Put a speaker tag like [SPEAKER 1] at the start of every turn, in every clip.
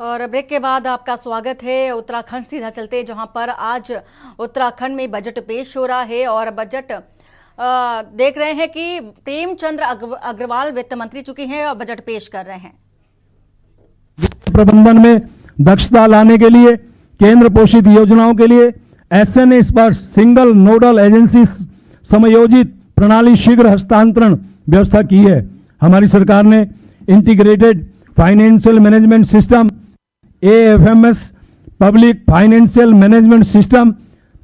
[SPEAKER 1] और ब्रेक के बाद आपका स्वागत है। उत्तराखंड सीधा चलते जहां पर आज उत्तराखंड में बजट पेश हो रहा है और बजट देख रहे हैं कि प्रेमचंद अग्रवाल वित्त मंत्री चुकी हैं और बजट पेश कर रहे हैं।
[SPEAKER 2] प्रबंधन में दक्षता लाने के लिए केंद्र पोषित योजनाओं के लिए एसएनए पर सिंगल नोडल एजेंसी समयोजित प्रणाली शीघ्र हस्तांतरण व्यवस्था की है। हमारी सरकार ने integrated financial management system AFMS, public financial management system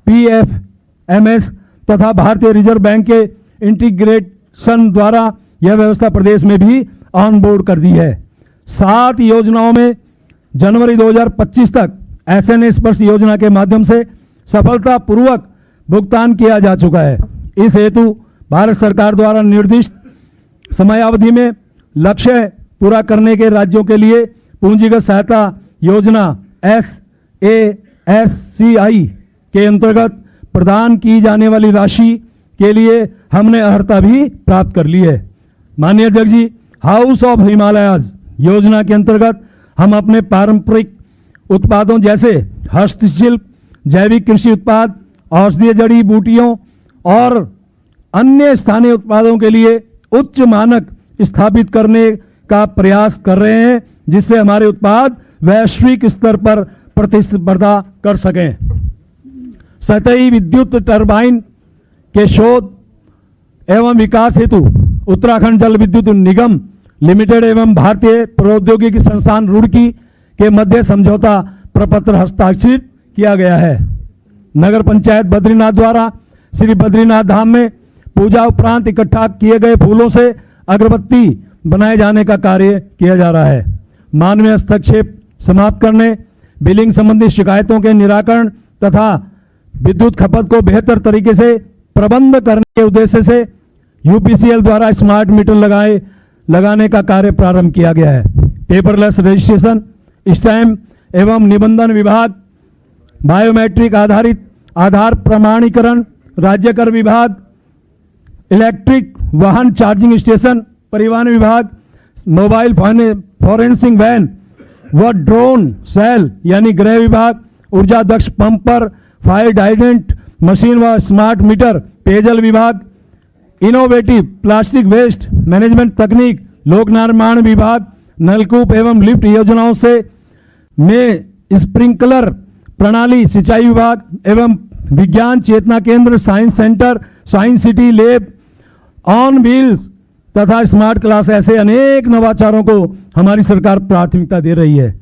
[SPEAKER 2] PFMS तथा भारतीय रिजर्व बैंक के इंटीग्रेशन द्वारा यह व्यवस्था प्रदेश में भी ऑन बोर्ड कर दी है। 7 योजनाओं में जनवरी 2025 तक SNA स्पर्श योजना के माध्यम से सफलतापूर्वक भुगतान किया जा चुका है। इस हेतु भारत सरकार द्वारा निर्दिष्ट समयावधि में लक्ष्य पूरा करने के राज्यों के लिए पूंजीगत सहायता योजना SASCI के अंतर्गत प्रदान की जाने वाली राशि के लिए हमने अर्हता भी प्राप्त कर ली है। माननीय अध्यक्ष जी, हाउस ऑफ हिमालयाज योजना के अंतर्गत हम अपने पारंपरिक उत्पादों जैसे हस्तशिल्प, जैविक कृषि उत्पाद, औषधीय जड़ी बूटियों और अन्य स्थानीय उत्पादों के लिए उच्च मानक स्थापित करने का प्रयास कर रहे हैं, जिससे हमारे उत्पाद वैश्विक स्तर पर प्रतिस्पर्धा कर सकें। सतही विद्युत टरबाइन के शोध एवं विकास हेतु उत्तराखंड जल विद्युत निगम लिमिटेड एवं भारतीय प्रौद्योगिकी संस्थान रुड़की के मध्य समझौता प्रपत्र हस्ताक्षरित किया गया है। नगर पंचायत बद्रीनाथ द्वारा श्री बद्रीनाथ धाम में पूजा उपरांत इकट्ठा किए गए फूलों से अगरबत्ती बनाए जाने का कार्य किया जा रहा है। मानवीय हस्तक्षेप समाप्त करने, बिलिंग संबंधी शिकायतों के निराकरण तथा विद्युत खपत को बेहतर तरीके से प्रबंध करने के उद्देश्य से UPCL द्वारा स्मार्ट मीटर लगाने का कार्य प्रारंभ किया गया है। पेपरलेस रजिस्ट्रेशन, स्टैम्प एवं निबंधन विभाग, बायोमेट्रिक आधारित आधार प्रमाणीकरण, राज्य कर विभाग, इलेक्ट्रिक वाहन चार्जिंग स्टेशन, परिवहन विभाग, मोबाइल फॉरेंसिक वैन व ड्रोन सेल यानी गृह विभाग, ऊर्जा दक्ष पंपर, फायर हाइड्रेंट मशीन व स्मार्ट मीटर, पेयजल विभाग, इनोवेटिव प्लास्टिक वेस्ट मैनेजमेंट तकनीक, लोक निर्माण विभाग, नलकूप एवं लिफ्ट योजनाओं से में स्प्रिंकलर प्रणाली, सिंचाई विभाग एवं विज्ञान चेतना केंद्र, science centre, science city, lab on wheels तथा स्मार्ट क्लास, ऐसे अनेक नवाचारों को हमारी सरकार प्राथमिकता दे रही है।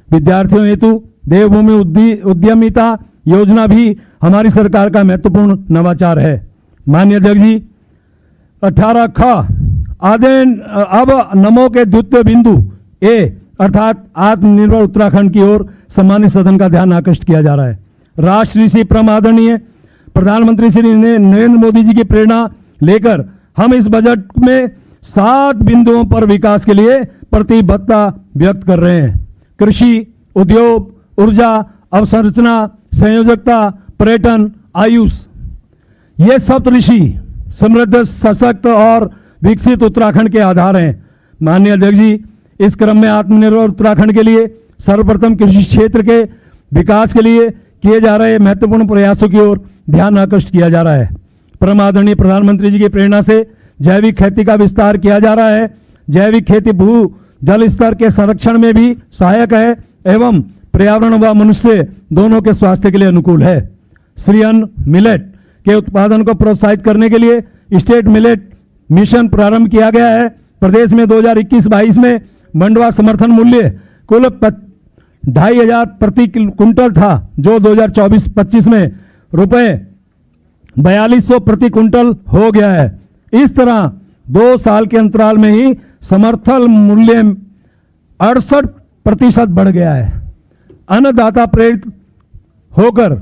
[SPEAKER 2] विद्यार्थियों हेतु देवभूमि उद्यमिता योजना भी हमारी सरकार का महत्वपूर्ण नवाचार है। माननीय अध्यक्ष जी, 18 ख अब नमो के द्वितीय बिंदु A अर्थात आत्मनिर्भर उत्तराखंड की ओर सम्मानित सदन का ध्यान आकर्षित किया जा रहा है। राष्ट्रीय से परम आदरणीय प्रधानमंत्री श्री नरेंद्र मोदी जी की प्रेरणा लेकर हम इस बजट में 7 बिंदुओं पर विकास के लिए प्रतिबद्धता व्यक्त कर रहे हैं। कृषि, उद्योग, ऊर्जा, अवसंरचना, संयोजकता, पर्यटन, आयुष, ये सप्तऋषि समृद्ध, सशक्त और विकसित उत्तराखंड के आधार हैं। माननीय अध्यक्ष जी, इस क्रम में आत्मनिर्भर उत्तराखंड के लिए सर्वप्रथम कृषि क्षेत्र के विकास के लिए किए जा रहे महत्वपूर्ण प्रयासों की ओर ध्यान आकर्षित किया जा रहा है। परम आदरणीय प्रधानमंत्री जी की प्रेरणा से जैविक खेती का विस्तार किया जा रहा है। जैविक खेती भू जल स्तर के संरक्षण में भी सहायक है एवं पर्यावरण व मनुष्य दोनों के स्वास्थ्य के लिए अनुकूल है। श्री अन्न मिलेट के उत्पादन को प्रोत्साहित करने के लिए स्टेट मिलेट मिशन प्रारंभ किया गया है। प्रदेश में 2021-22 में मंडवा समर्थन मूल्य कुल 2,500 प्रति क्विंटल था, जो 2024-25 में रुपए 4200 प्रति क्विंटल हो गया है। इस तरह 2 साल के अंतराल में ही समर्थन मूल्य 68% बढ़ गया है। अन्नदाता प्रेरित होकर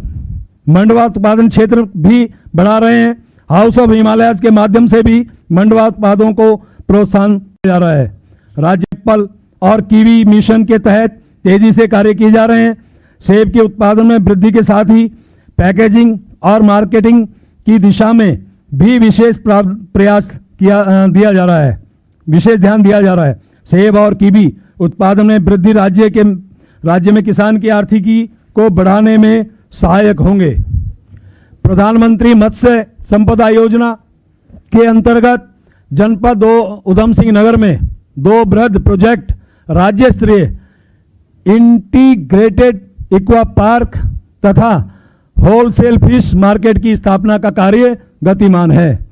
[SPEAKER 2] मंडवा उत्पादन क्षेत्र भी बढ़ा रहे हैं। हाउस ऑफ हिमालयाज के माध्यम से भी मंडवा उत्पादों को प्रोत्साहन दिया जा रहा है। राज्य एप्पल और कीवी मिशन के तहत तेजी से कार्य किए जा रहे हैं। सेब के उत्पादन में वृद्धि के साथ ही पैकेजिंग और मार्केटिंग की दिशा में भी विशेष प्रयास दिया जा रहा है, विशेष ध्यान दिया जा रहा है। सेब और कीवी उत्पादन में वृद्धि राज्य के राज्य में किसान की आर्थिकी को बढ़ाने में सहायक होंगे। प्रधानमंत्री मत्स्य संपदा योजना के अंतर्गत जनपद उधम सिंह नगर में 2 बृहद प्रोजेक्ट राज्य स्तरीय इंटीग्रेटेड एक्वा पार्क तथा होलसेल फिश मार्केट की स्थापना का कार्य गतिमान है।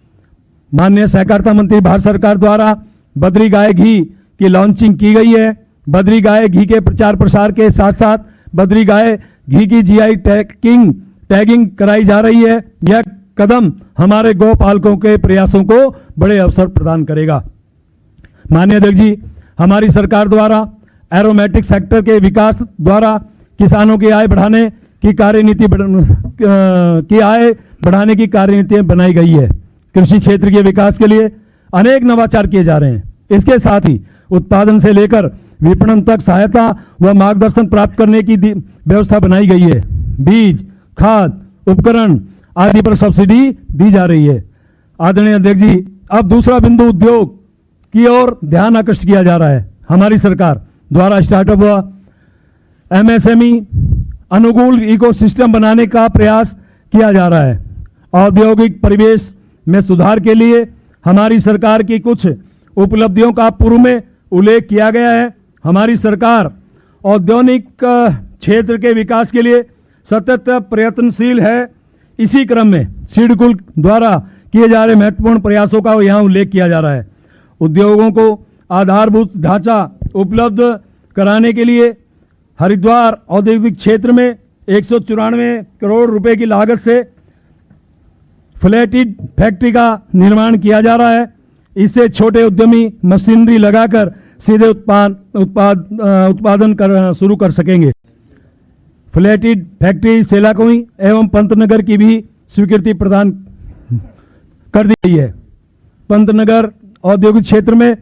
[SPEAKER 2] माननीय सहकारिता मंत्री भारत सरकार द्वारा बद्री गाय घी की लॉन्चिंग की गई है। बद्री गाय घी के प्रचार प्रसार के साथ साथ बद्री गाय घी की जीआई टैगिंग कराई जा रही है। यह कदम हमारे गौपालकों के प्रयासों को बड़े अवसर प्रदान करेगा। माननीय अध्यक्ष जी, हमारी सरकार द्वारा एरोमेटिक सेक्टर के विकास द्वारा किसानों की आय बढ़ाने की कार्यनीति बनाई गई है। कृषि क्षेत्र के विकास के लिए अनेक नवाचार किए जा रहे हैं। इसके साथ ही उत्पादन से लेकर विपणन तक सहायता व मार्गदर्शन प्राप्त करने की व्यवस्था बनाई गई है। बीज, खाद, उपकरण आदि पर सब्सिडी दी जा रही है। आदरणीय अध्यक्ष जी, अब दूसरा बिंदु उद्योग की ओर ध्यान आकर्षित किया जा रहा है। हमारी सरकार द्वारा स्टार्टअप व एमएसएमई अनुकूल इकोसिस्टम बनाने का प्रयास किया जा रहा है। औद्योगिक परिवेश में सुधार के लिए हमारी सरकार की कुछ उपलब्धियों का पूर्व में उल्लेख किया गया है। हमारी सरकार औद्योगिक क्षेत्र के विकास के लिए सतत प्रयत्नशील है। इसी क्रम में सिडकुल द्वारा किए जा रहे महत्वपूर्ण प्रयासों का यहाँ उल्लेख किया जा रहा है। उद्योगों को आधारभूत ढांचा उपलब्ध कराने के लिए हरिद्वार औद्योगिक क्षेत्र में 194 करोड़ रुपए की लागत से फ्लैटिड फैक्ट्री का निर्माण किया जा रहा है। इससे छोटे उद्यमी मशीनरी लगाकर सीधे उत्पादन शुरू कर सकेंगे। फ्लैटिड फैक्ट्री सेलाकुई एवं पंतनगर की भी स्वीकृति प्रदान कर दी गई है। पंतनगर औद्योगिक क्षेत्र में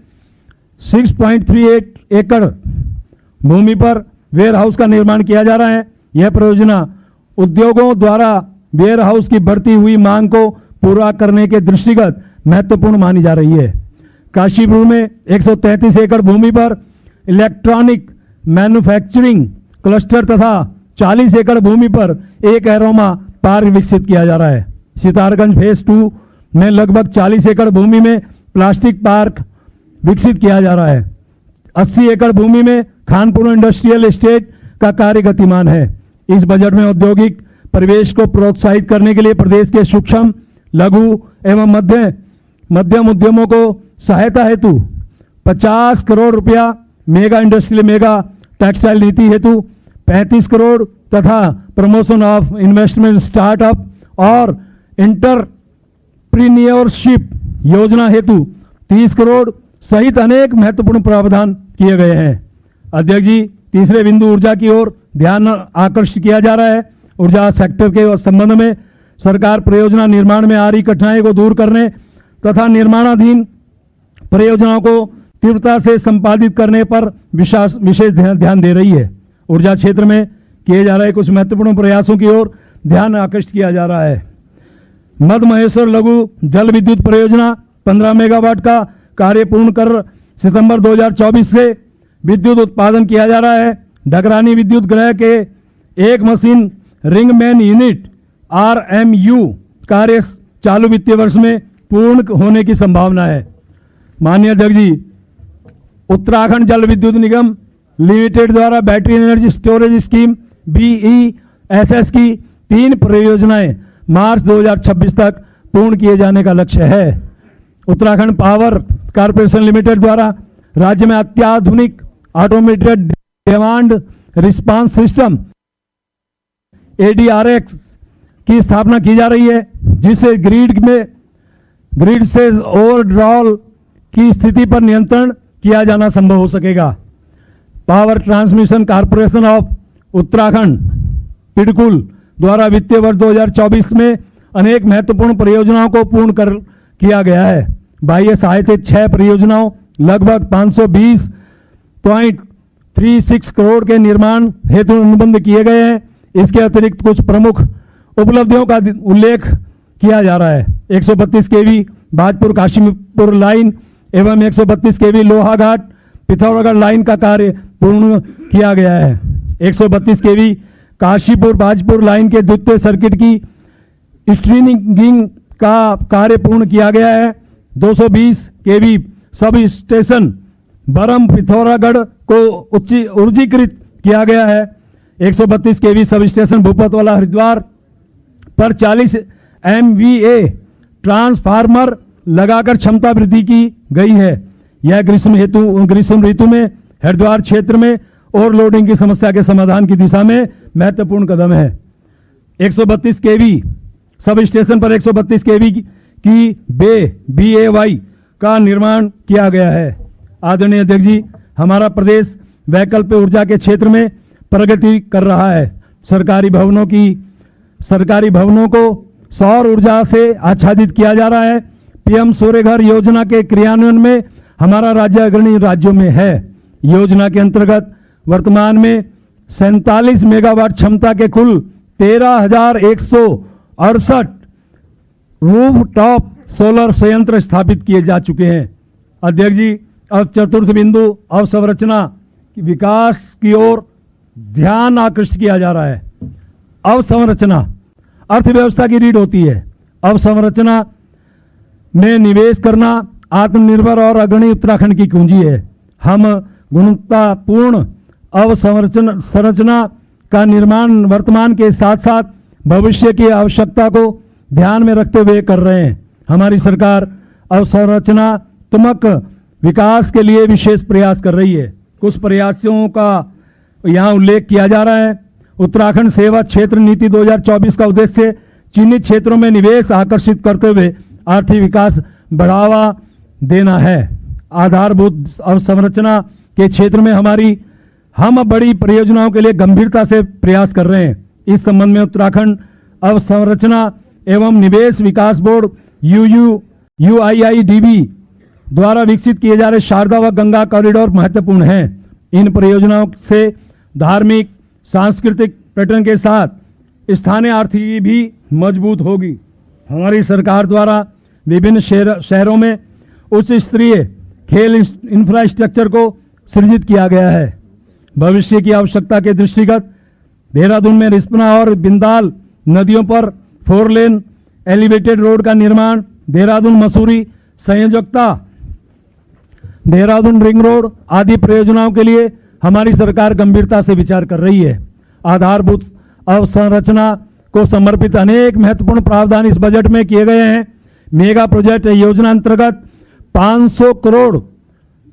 [SPEAKER 2] 6.38 एकड़ भूमि पर वेयर हाउस का निर्माण किया जा रहा है। यह परियोजना उद्योगों द्वारा वेयर हाउस की बढ़ती हुई मांग को पूरा करने के दृष्टिगत महत्वपूर्ण मानी जा रही है। काशीपुर में 133 एकड़ भूमि पर इलेक्ट्रॉनिक मैन्युफैक्चरिंग क्लस्टर तथा 40 एकड़ भूमि पर एक एरोमा पार्क विकसित किया जा रहा है। सितारगंज फेज 2 में लगभग 40 एकड़ भूमि में प्लास्टिक पार्क विकसित किया जा रहा है। 80 एकड़ भूमि में खानपुर इंडस्ट्रियल एस्टेट का कार्य गतिमान है। इस बजट में औद्योगिक परिवेश को प्रोत्साहित करने के लिए प्रदेश के सूक्ष्म, लघु एवं मध्यम उद्यमों को सहायता हेतु 50 करोड़ रुपया, मेगा इंडस्ट्रियल मेगा टेक्सटाइल नीति हेतु 35 करोड़ तथा प्रमोशन ऑफ इन्वेस्टमेंट स्टार्टअप और एंटरप्रीनियोरशिप योजना हेतु 30 करोड़ सहित अनेक महत्वपूर्ण प्रावधान किए गए हैं। अध्यक्ष जी, तीसरे बिंदु ऊर्जा की ओर ध्यान आकर्षित किया जा रहा है। ऊर्जा सेक्टर के संबंध में सरकार परियोजना निर्माण में आ रही कठिनाई को दूर करने तथा निर्माणाधीन परियोजनाओं को तीव्रता से संपादित करने पर विशेष ध्यान दे रही है। ऊर्जा क्षेत्र में किए जा रहे कुछ महत्वपूर्ण प्रयासों की ओर ध्यान आकर्षित किया जा रहा है। मध्य महेश्वर लघु जल विद्युत परियोजना 15 मेगावाट का कार्य पूर्ण कर सितंबर 2024 से विद्युत उत्पादन किया जा रहा है। डगरानी विद्युत गृह के एक मशीन रिंगमैन यूनिट RMU कार्य चालू वित्तीय वर्ष में पूर्ण होने की संभावना है। माननीय अध्यक्ष जी, उत्तराखंड जल विद्युत निगम लिमिटेड द्वारा battery energy storage scheme BESS की 3 परियोजनाएं मार्च 2026 तक पूर्ण किए जाने का लक्ष्य है। उत्तराखंड पावर कॉर्पोरेशन लिमिटेड द्वारा राज्य में अत्याधुनिक automated demand response system ADRX की स्थापना की जा रही है, जिससे ग्रिड से ओवरड्रॉल की स्थिति पर नियंत्रण किया जाना संभव हो सकेगा। Power transmission corporation of Uttarakhand PITCUL द्वारा वित्तीय वर्ष 2024 में अनेक महत्वपूर्ण परियोजनाओं को पूर्ण किया गया है। बाह्य सहायता 6 परियोजनाओं लगभग 520.36 करोड़ के निर्माण हेतु अनुबंध किए गए हैं। इसके अतिरिक्त कुछ प्रमुख उपलब्धियों का उल्लेख किया जा रहा है। 132 केवी भाजपुर काशीपुर लाइन एवं 132 केवी लोहाघाट पिथौरागढ़ लाइन का कार्य पूर्ण किया गया है। 132 केवी काशीपुर बाजपुर लाइन के द्वितीय सर्किट की स्ट्रिंगिंग का कार्य पूर्ण किया गया है। 220 केवी सब स्टेशन बरम पिथौरागढ़ को ऊर्जीकृत किया गया है। 132 केवी सब स्टेशन भूपतवाला हरिद्वार पर 40 MVA ट्रांसफार्मर लगाकर क्षमता वृद्धि की गई है। यह ग्रीष्म ऋतु में हरिद्वार क्षेत्र में ओवरलोडिंग की समस्या के समाधान की दिशा में महत्वपूर्ण कदम है। 132 केवी सब स्टेशन पर 132 केवी की BAY का निर्माण किया गया है। आदरणीय अध्यक्ष जी, हमारा प्रदेश वैकल्पिक ऊर्जा के क्षेत्र में प्रगति कर रहा है। सरकारी भवनों को सौर ऊर्जा से आच्छादित किया जा रहा है। PM सूर्य घर योजना के क्रियान्वयन में हमारा राज्य अग्रणी राज्यों में है। योजना के अंतर्गत वर्तमान में 47 मेगावाट क्षमता के कुल 13,168 रूफटॉप सोलर संयंत्र स्थापित किए जा चुके हैं। अध्यक्ष जी, अब चतुर्थ बिंदु अवसंरचना विकास की ओर ध्यान आकृष्ट किया जा रहा है। अवसंरचना अर्थव्यवस्था की रीढ़ होती है। अवसंरचना में निवेश करना आत्मनिर्भर और अग्रणी उत्तराखंड की कुंजी है। हम गुणवत्तापूर्ण अवसंरचना का निर्माण वर्तमान के साथ साथ भविष्य की आवश्यकता को ध्यान में रखते हुए कर रहे हैं। हमारी सरकार अवसंरचनात्मक विकास के लिए विशेष प्रयास कर रही है। कुछ प्रयासों का यहाँ उल्लेख किया जा रहा है। उत्तराखंड सेवा क्षेत्र नीति 2024 का उद्देश्य चिन्हित क्षेत्रों में निवेश आकर्षित करते हुए आर्थिक विकास बढ़ावा देना है। आधारभूत अवसंरचना के क्षेत्र में हम बड़ी परियोजनाओं के लिए गंभीरता से प्रयास कर रहे हैं। इस संबंध में उत्तराखंड अवसंरचना एवं निवेश विकास बोर्ड UIIDB द्वारा विकसित किए जा रहे शारदा व गंगा कॉरिडोर महत्वपूर्ण हैं। इन परियोजनाओं से धार्मिक सांस्कृतिक पर्यटन के साथ स्थानीय आर्थिकी भी मजबूत होगी। हमारी सरकार द्वारा विभिन्न शहरों में उच्च स्तरीय खेल इंफ्रास्ट्रक्चर को सृजित किया गया है। भविष्य की आवश्यकता के दृष्टिगत देहरादून में रिस्पना और बिंदाल नदियों पर 4 लेन एलिवेटेड रोड का निर्माण, देहरादून मसूरी संयोजकता, देहरादून रिंग रोड आदि परियोजनाओं के लिए हमारी सरकार गंभीरता से विचार कर रही है। आधारभूत अवसंरचना को समर्पित अनेक महत्वपूर्ण प्रावधान इस बजट में किए गए हैं। मेगा प्रोजेक्ट योजना अंतर्गत 500 करोड़,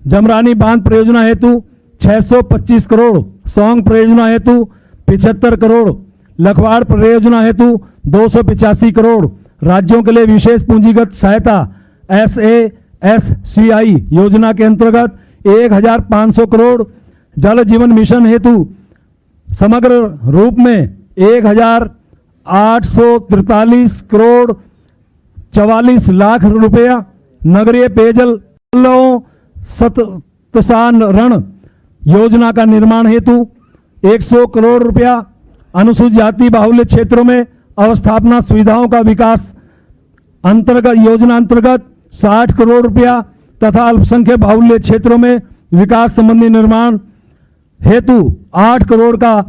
[SPEAKER 2] जमरानी बांध परियोजना हेतु 625 करोड़, सौंग परियोजना हेतु 75 करोड़, लखवाड़ परियोजना हेतु 285 करोड़, राज्यों के लिए विशेष पूंजीगत सहायता SASCI योजना के अंतर्गत 1500 करोड़, जल जीवन मिशन हेतु समग्र रूप में 1843 करोड़ 44 लाख रुपया, नगरीय पेयजल सतसान योजना का निर्माण हेतु 100 करोड़ रुपया, अनुसूचित जाति बाहुल्य क्षेत्रों में अवस्थापना सुविधाओं का विकास योजना अंतर्गत 60 करोड़ रुपया तथा अल्पसंख्यक बाहुल्य क्षेत्रों में विकास संबंधी निर्माण हेतु 8 करोड़ का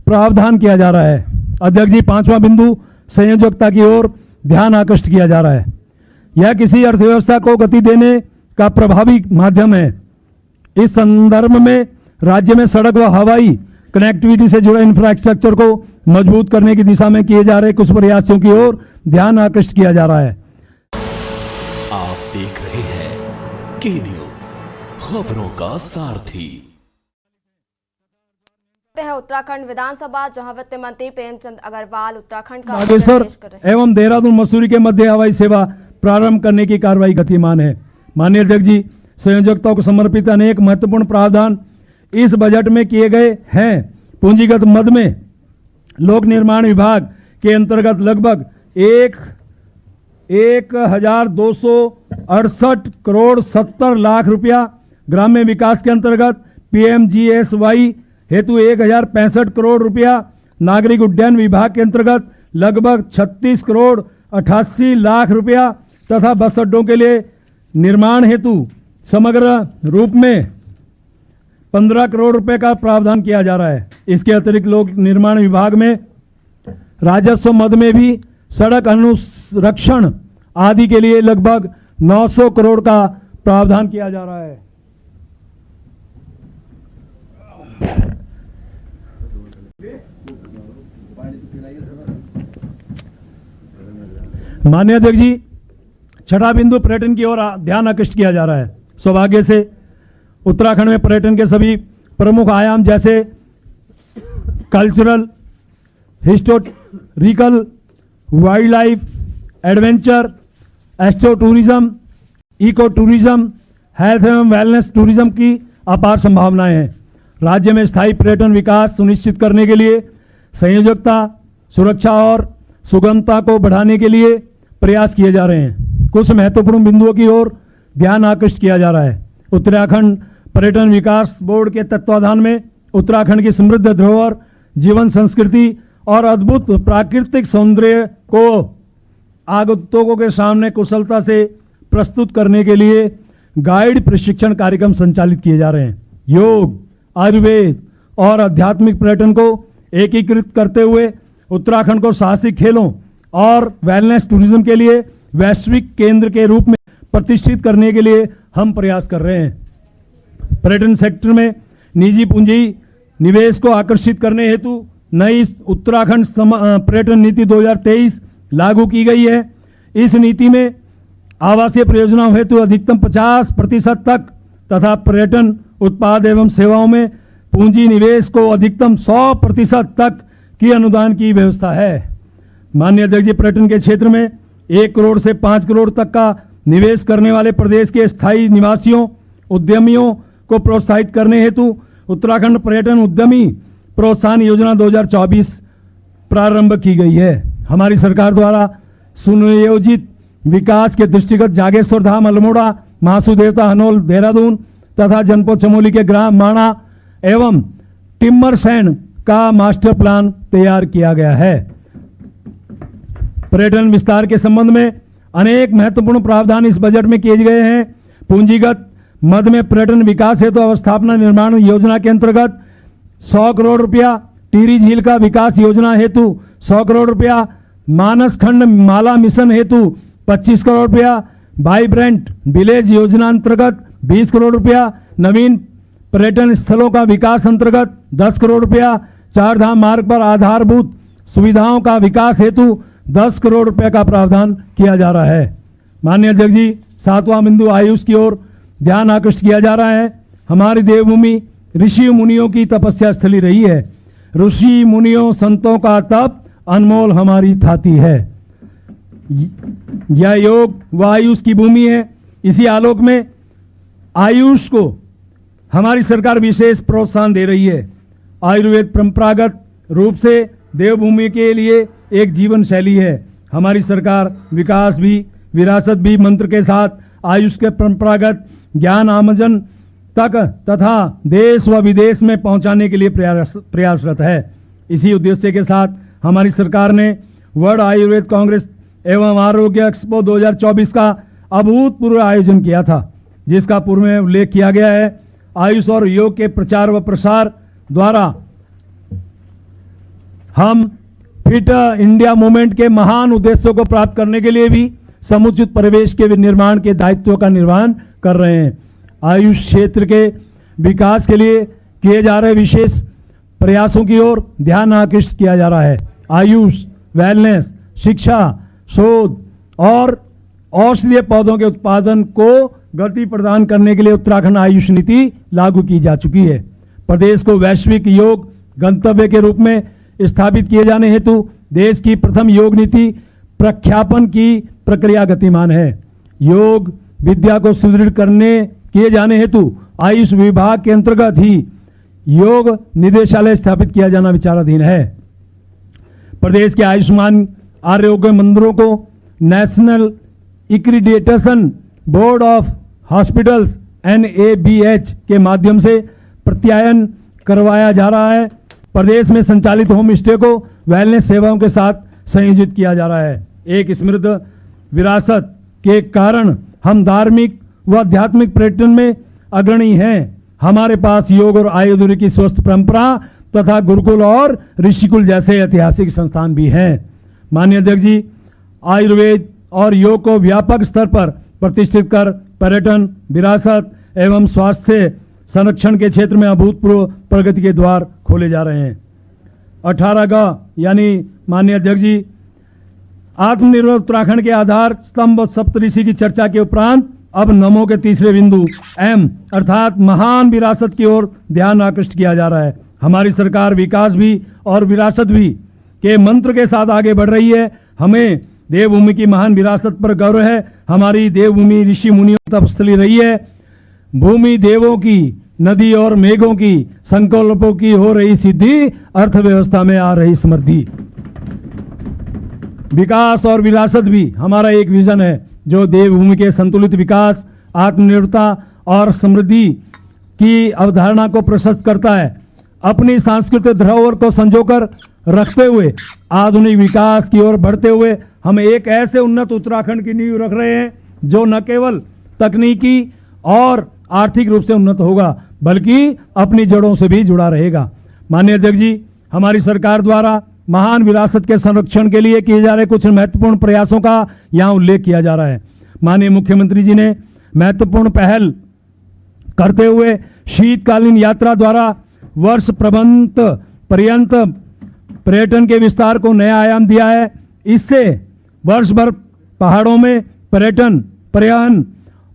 [SPEAKER 2] प्रावधान किया जा रहा है। अध्यक्ष जी, 5वां बिंदु संयोजकता की ओर ध्यान आकृष्ट किया जा रहा है। यह किसी अर्थव्यवस्था को गति देने का प्रभावी माध्यम है। इस संदर्भ में राज्य में सड़क व हवाई कनेक्टिविटी से जुड़े इंफ्रास्ट्रक्चर को मजबूत करने की दिशा में किए जा रहे कुछ प्रयासों की ओर ध्यान आकृष्ट किया जा रहा है।
[SPEAKER 3] आप देख रहे हैं के न्यूज, खबरों का सारथी।
[SPEAKER 4] उत्तराखंड विधानसभा, जहां वित्त मंत्री प्रेमचंद अग्रवाल उत्तराखंड का
[SPEAKER 2] बागेश्वर एवं देहरादून मसूरी के मध्य हवाई सेवा प्रारंभ करने की कार्रवाई गतिमान है। माननीय अध्यक्ष जी, संयोजकताओं को समर्पित अनेक महत्वपूर्ण प्रावधान इस बजट में किए गए हैं। पूंजीगत मद में लोक निर्माण विभाग के अंतर्गत लगभग 1,268 करोड़ 70 लाख रुपया, ग्राम्य विकास के अंतर्गत PMGSY हेतु 1,065 करोड़ रुपया, नागरिक उड्डयन विभाग के अंतर्गत लगभग 36 करोड़ 88 लाख रुपया तथा बस अड्डों के लिए निर्माण हेतु समग्र रूप में 15 करोड़ रुपए का प्रावधान किया जा रहा है। इसके अतिरिक्त लोक निर्माण विभाग में राजस्व मद में भी सड़क अनुरक्षण आदि के लिए लगभग 900 करोड़ का प्रावधान किया जा रहा है। माननीय अध्यक्ष जी, छठा बिंदु पर्यटन की ओर ध्यान आकृष्ट किया जा रहा है। सौभाग्य से उत्तराखंड में पर्यटन के सभी प्रमुख आयाम जैसे cultural, historical, wildlife, adventure, astro tourism, eco tourism, health एवं वेलनेस टूरिज्म की अपार संभावनाएं हैं। राज्य में स्थायी पर्यटन विकास सुनिश्चित करने के लिए संयोजकता, सुरक्षा और सुगमता को बढ़ाने के लिए प्रयास किए जा रहे हैं। कुछ महत्वपूर्ण बिंदुओं की ओर ध्यान आकृष्ट किया जा रहा है। उत्तराखंड पर्यटन विकास बोर्ड के तत्वाधान में उत्तराखंड की समृद्ध धरोहर, जीवन संस्कृति और अद्भुत प्राकृतिक सौंदर्य को आगंतुकों के सामने कुशलता से प्रस्तुत करने के लिए गाइड प्रशिक्षण कार्यक्रम संचालित किए जा रहे हैं। योग, आयुर्वेद और आध्यात्मिक पर्यटन को एकीकृत करते हुए उत्तराखंड को साहसिक खेलों और वेलनेस टूरिज्म के लिए वैश्विक केंद्र के रूप में प्रतिष्ठित करने के लिए हम प्रयास कर रहे हैं। पर्यटन सेक्टर में निजी पूंजी निवेश को आकर्षित करने हेतु नई उत्तराखंड पर्यटन नीति 2023 लागू की गई है। इस नीति में आवासीय परियोजनाओं हेतु अधिकतम 50% तक तथा पर्यटन उत्पाद एवं सेवाओं में पूंजी निवेश को अधिकतम 100% तक की अनुदान की व्यवस्था है। माननीय अध्यक्ष जी, पर्यटन के क्षेत्र में 1 करोड़ से 5 करोड़ तक का निवेश करने वाले प्रदेश के स्थायी निवासियों, उद्यमियों को प्रोत्साहित करने हेतु उत्तराखंड पर्यटन उद्यमी प्रोत्साहन योजना 2024 प्रारंभ की गई है। हमारी सरकार द्वारा सुनियोजित विकास के दृष्टिगत जागेश्वर धाम, अल्मोड़ा, महासुदेवता, हनोल, देहरादून तथा जनपद चमोली के ग्राम माणा एवं टिम्बर सैंड का मास्टर प्लान तैयार किया गया है। पर्यटन विस्तार के संबंध में अनेक महत्वपूर्ण प्रावधान इस बजट में किए गए हैं। पूंजीगत मद में पर्यटन विकास हेतु अवस्थापना निर्माण योजना के अंतर्गत 100 करोड़ रुपया, टिहरी झील का विकास योजना हेतु 100 करोड़ रुपया, मानस खंड माला मिशन हेतु 25 करोड़ रुपया, वाइब्रेंट विलेज योजना अंतर्गत 20 करोड़ रुपया, नवीन पर्यटन स्थलों का विकास अंतर्गत 10 करोड़ रुपया, चार धाम मार्ग पर आधारभूत सुविधाओं का विकास हेतु 10 करोड़ रुपए का प्रावधान किया जा रहा है। माननीय अध्यक्ष जी, 7वां बिंदु आयुष की ओर ध्यान आकृष्ट किया जा रहा है। हमारी देवभूमि ऋषि मुनियों की तपस्या स्थली रही है। ऋषि मुनियों संतों का तप अनमोल हमारी थाती है। यह योग व आयुष की भूमि है। इसी आलोक में आयुष को हमारी सरकार विशेष प्रोत्साहन दे रही है। आयुर्वेद परंपरागत रूप से देवभूमि के लिए एक जीवन शैली है। हमारी सरकार विकास भी विरासत भी मंत्र के साथ आयुष के परंपरागत ज्ञान आमजन तक तथा देश व विदेश में पहुंचाने के लिए प्रयासरत है। इसी उद्देश्य के साथ हमारी सरकार ने वर्ल्ड आयुर्वेद कांग्रेस एवं आरोग्य एक्सपो 2024 का अभूतपूर्व आयोजन किया था, जिसका पूर्व में उल्लेख किया गया है। आयुष और योग के प्रचार व प्रसार द्वारा हम फिट इंडिया मूवमेंट के महान उद्देश्यों को प्राप्त करने के लिए भी समुचित परिवेश के निर्माण के दायित्वों का निर्वहन कर रहे हैं। आयुष क्षेत्र के विकास के लिए किए जा रहे विशेष प्रयासों की ओर ध्यान आकृष्ट किया जा रहा है। आयुष, वेलनेस, शिक्षा, शोध और औषधीय पौधों के उत्पादन को गति प्रदान करने के लिए उत्तराखंड आयुष नीति लागू की जा चुकी है। प्रदेश को वैश्विक योग गंतव्य के रूप में स्थापित किए जाने हेतु देश की प्रथम योग नीति प्रख्यापन की प्रक्रिया गतिमान है। योग विद्या को सुदृढ़ किए जाने हेतु आयुष विभाग के अंतर्गत ही योग निदेशालय स्थापित किया जाना विचाराधीन है। प्रदेश के आयुष्मान आरोग्य मंदिरों को national accreditation board of hospitals NABH के माध्यम से प्रत्यायन करवाया जा रहा है। प्रदेश में संचालित होम स्टे को वेलनेस सेवाओं के साथ संयोजित किया जा रहा है। एक समृद्ध विरासत के कारण हम धार्मिक व आध्यात्मिक पर्यटन में अग्रणी हैं। हमारे पास योग और आयुर्वेद की स्वस्थ परंपरा तथा गुरुकुल और ऋषिकुल जैसे ऐतिहासिक संस्थान भी हैं। माननीय अध्यक्ष जी, आयुर्वेद और योग को व्यापक स्तर पर प्रतिष्ठित कर पर्यटन, विरासत एवं स्वास्थ्य संरक्षण के क्षेत्र में अभूतपूर्व प्रगति के द्वार खोले जा रहे हैं। 18 यानी माननीय अध्यक्ष जी, आत्मनिर्भर उत्तराखंड के आधार स्तंभ सप्तऋषि की चर्चा के उपरांत अब नमो के तीसरे बिंदु एम अर्थात महान विरासत की ओर ध्यान आकृष्ट किया जा रहा है। हमारी सरकार विकास भी और विरासत भी के मंत्र के साथ आगे बढ़ रही है। हमें देवभूमि की महान विरासत पर गर्व है। हमारी देवभूमि ऋषि मुनियों की तपस्थली रही है। भूमि देवों की, नदी और मेघों की, संकल्पों की हो रही सिद्धि, अर्थव्यवस्था में आ रही समृद्धि। विकास और विरासत भी हमारा एक विजन है जो देवभूमि के संतुलित विकास, आत्मनिर्भरता और समृद्धि की अवधारणा को प्रशस्त करता है। अपनी सांस्कृतिक धरोहर को संजोकर रखते हुए आधुनिक विकास की ओर बढ़ते हुए हम एक ऐसे उन्नत उत्तराखंड की नींव रख रहे हैं जो न केवल तकनीकी और आर्थिक रूप से उन्नत होगा बल्कि अपनी जड़ों से भी जुड़ा रहेगा। माननीय अध्यक्ष जी, हमारी सरकार द्वारा महान विरासत के संरक्षण के लिए किए जा रहे कुछ महत्वपूर्ण प्रयासों का यहाँ उल्लेख किया जा रहा है। माननीय मुख्यमंत्री जी ने महत्वपूर्ण पहल करते हुए शीतकालीन यात्रा द्वारा वर्ष पर्यंत पर्यटन के विस्तार को नया आयाम दिया है। इससे वर्ष भर पहाड़ों में पर्यटन, पर्यटन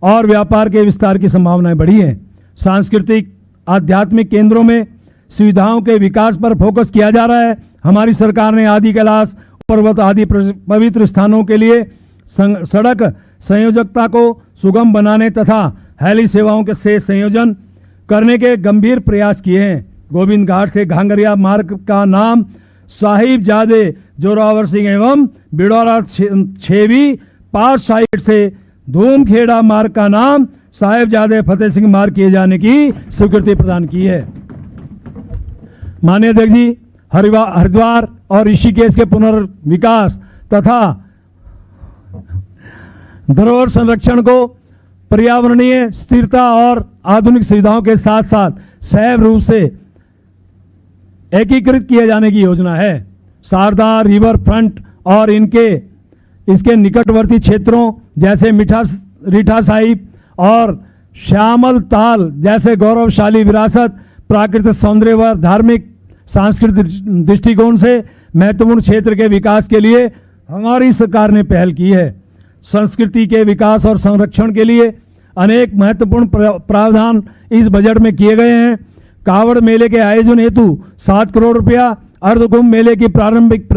[SPEAKER 2] और व्यापार के विस्तार की संभावनाएं बढ़ी हैं। सांस्कृतिक आध्यात्मिक केंद्रों में सुविधाओं के विकास पर फोकस किया जा रहा है। हमारी सरकार ने आदि कैलाश, पर्वत आदि पवित्र स्थानों के लिए सड़क संयोजकता को सुगम बनाने तथा हेली सेवाओं के से संयोजन करने के गंभीर प्रयास किए हैं। गोविंद घाट से घांगरिया मार्ग का नाम साहिबजादे जोरावर सिंह एवं बिडौरा छेवी पास साइड से धूमखेड़ा मार्ग का नाम साहिबजादे फतेह सिंह मार्ग किए जाने की स्वीकृति प्रदान की है। माननीय अध्यक्ष जी, हरिद्वार और ऋषिकेश के पुनर्विकास तथा धरोहर संरक्षण को पर्यावरणीय स्थिरता और आधुनिक सुविधाओं के साथ साथ सैव रूप से एकीकृत किए जाने की योजना है। शारदा रिवर फ्रंट और इसके निकटवर्ती क्षेत्रों जैसे रीठा साहिब और श्यामल ताल जैसे गौरवशाली विरासत, प्राकृतिक सौंदर्य व धार्मिक सांस्कृतिक दृष्टिकोण से महत्वपूर्ण क्षेत्र के विकास के लिए हमारी सरकार ने पहल की है। संस्कृति के विकास और संरक्षण के लिए अनेक महत्वपूर्ण प्रावधान इस बजट में किए गए हैं। कावड़ मेले के आयोजन हेतु 7 करोड़ रुपया, अर्धकुंभ मेले की प्रारंभिक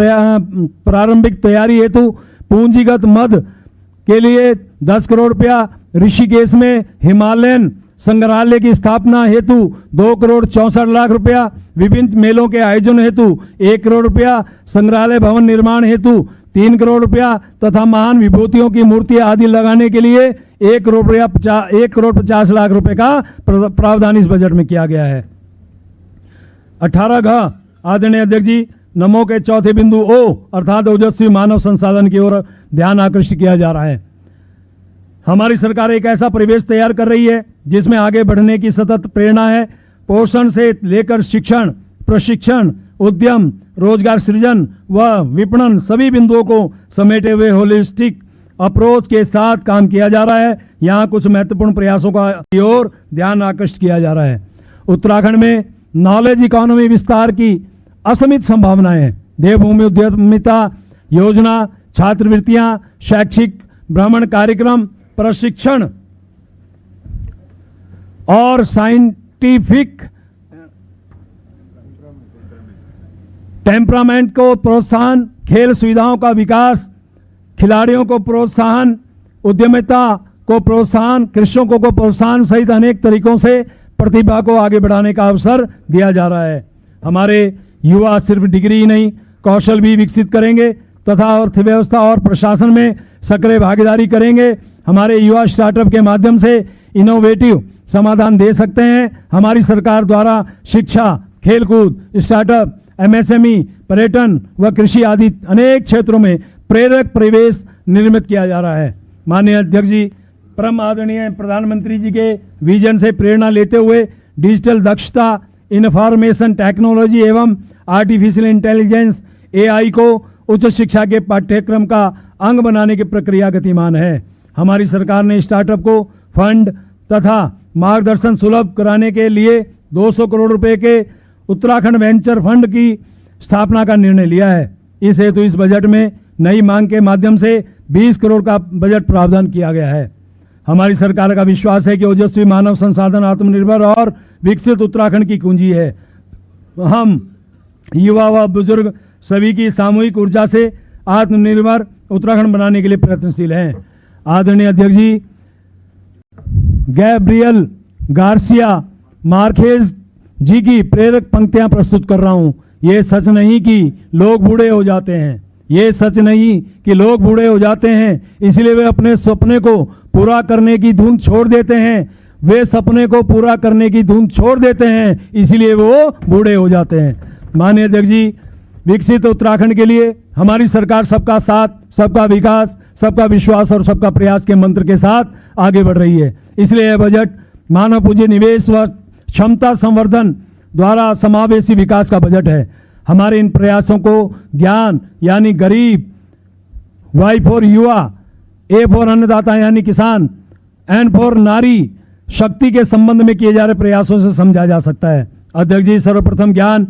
[SPEAKER 2] तैयारी हेतु पूंजीगत मद के लिए 10 करोड़ रुपया, ऋषिकेश में हिमालयन संग्रहालय की स्थापना हेतु 2 करोड़ 64 लाख रुपया, विभिन्न मेलों के आयोजन हेतु 1 करोड़ रुपया, संग्रहालय भवन निर्माण हेतु 3 करोड़ रुपया तथा महान विभूतियों की मूर्ति आदि लगाने के लिए 1 करोड़ 50 लाख रुपए का प्रावधान इस बजट में किया गया है। 18 आदरणीय अध्यक्ष जी, नमो के चौथे बिंदु ओ अर्थात ओजस्वी मानव संसाधन की ओर ध्यान आकृष्ट किया जा रहा है। हमारी सरकार एक ऐसा परिवेश तैयार कर रही है जिसमें आगे बढ़ने की सतत प्रेरणा है। पोषण से लेकर शिक्षण, प्रशिक्षण, उद्यम, रोजगार सृजन व विपणन सभी बिंदुओं को समेटे हुए होलिस्टिक अप्रोच के साथ काम किया जा रहा है। यहाँ कुछ महत्वपूर्ण प्रयासों की ओर ध्यान आकृष्ट किया जा रहा है। उत्तराखंड में नॉलेज इकोनॉमी विस्तार की असीमित संभावनाएं हैं। देवभूमि उद्यमिता योजना, छात्रवृत्तियां, शैक्षिक भ्रमण कार्यक्रम, प्रशिक्षण और साइंटिफिक टेम्परामेंट को प्रोत्साहन, खेल सुविधाओं का विकास, खिलाड़ियों को प्रोत्साहन, उद्यमिता को प्रोत्साहन, कृषकों को प्रोत्साहन सहित अनेक तरीकों से प्रतिभा को आगे बढ़ाने का अवसर दिया जा रहा है। हमारे युवा सिर्फ डिग्री ही नहीं, कौशल भी विकसित करेंगे तथा अर्थव्यवस्था और प्रशासन में सक्रिय भागीदारी करेंगे। हमारे युवा स्टार्टअप के माध्यम से इनोवेटिव समाधान दे सकते हैं। हमारी सरकार द्वारा शिक्षा, खेलकूद, स्टार्टअप, एमएसएमई, पर्यटन व कृषि आदि अनेक क्षेत्रों में प्रेरक परिवेश निर्मित किया जा रहा है। माननीय अध्यक्ष जी, परम आदरणीय प्रधानमंत्री जी के विजन से प्रेरणा लेते हुए डिजिटल दक्षता, इंफॉर्मेशन टेक्नोलॉजी एवं आर्टिफिशियल इंटेलिजेंस AI को उच्च शिक्षा के पाठ्यक्रम का अंग बनाने की प्रक्रिया गतिमान है। हमारी सरकार ने स्टार्टअप को फंड तथा मार्गदर्शन सुलभ कराने के लिए 200 करोड़ रुपए के उत्तराखंड वेंचर फंड की स्थापना का निर्णय लिया है। इस हेतु इस बजट में नई मांग के माध्यम से 20 करोड़ का बजट प्रावधान किया गया है। हमारी सरकार का विश्वास है कि ओजस्वी मानव संसाधन आत्मनिर्भर और विकसित उत्तराखंड की कुंजी है। हम युवा व बुजुर्ग सभी की सामूहिक ऊर्जा से आत्मनिर्भर उत्तराखंड बनाने के लिए प्रयत्नशील हैं। आदरणीय अध्यक्ष जी, गैब्रियल गार्सिया मार्केज जी की प्रेरक पंक्तियां प्रस्तुत कर रहा हूं। ये सच नहीं कि लोग बूढ़े हो जाते हैं, ये सच नहीं कि लोग बूढ़े हो जाते हैं इसलिए वे अपने सपने को पूरा करने की धुन छोड़ देते हैं। वे सपने को पूरा करने की धुन छोड़ देते हैं इसलिए वो बूढ़े हो जाते हैं। माननीय अध्यक्ष जी, विकसित उत्तराखंड के लिए हमारी सरकार सबका साथ, सबका विकास, सबका विश्वास और सबका प्रयास के मंत्र के साथ आगे बढ़ रही है। इसलिए यह बजट मानव पूंजी निवेश व क्षमता संवर्धन द्वारा समावेशी विकास का बजट है। हमारे इन प्रयासों को ज्ञान यानी गरीब, वाई फॉर युवा, ए फॉर अन्नदाता यानी किसान, एन फॉर नारी शक्ति के संबंध में किए जा रहे प्रयासों से समझा जा सकता है। अध्यक्ष जी, सर्वप्रथम ज्ञान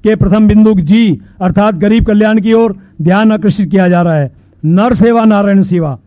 [SPEAKER 2] के प्रथम बिंदु जी अर्थात गरीब कल्याण की ओर ध्यान आकर्षित किया जा रहा है। नर सेवा नारायण सेवा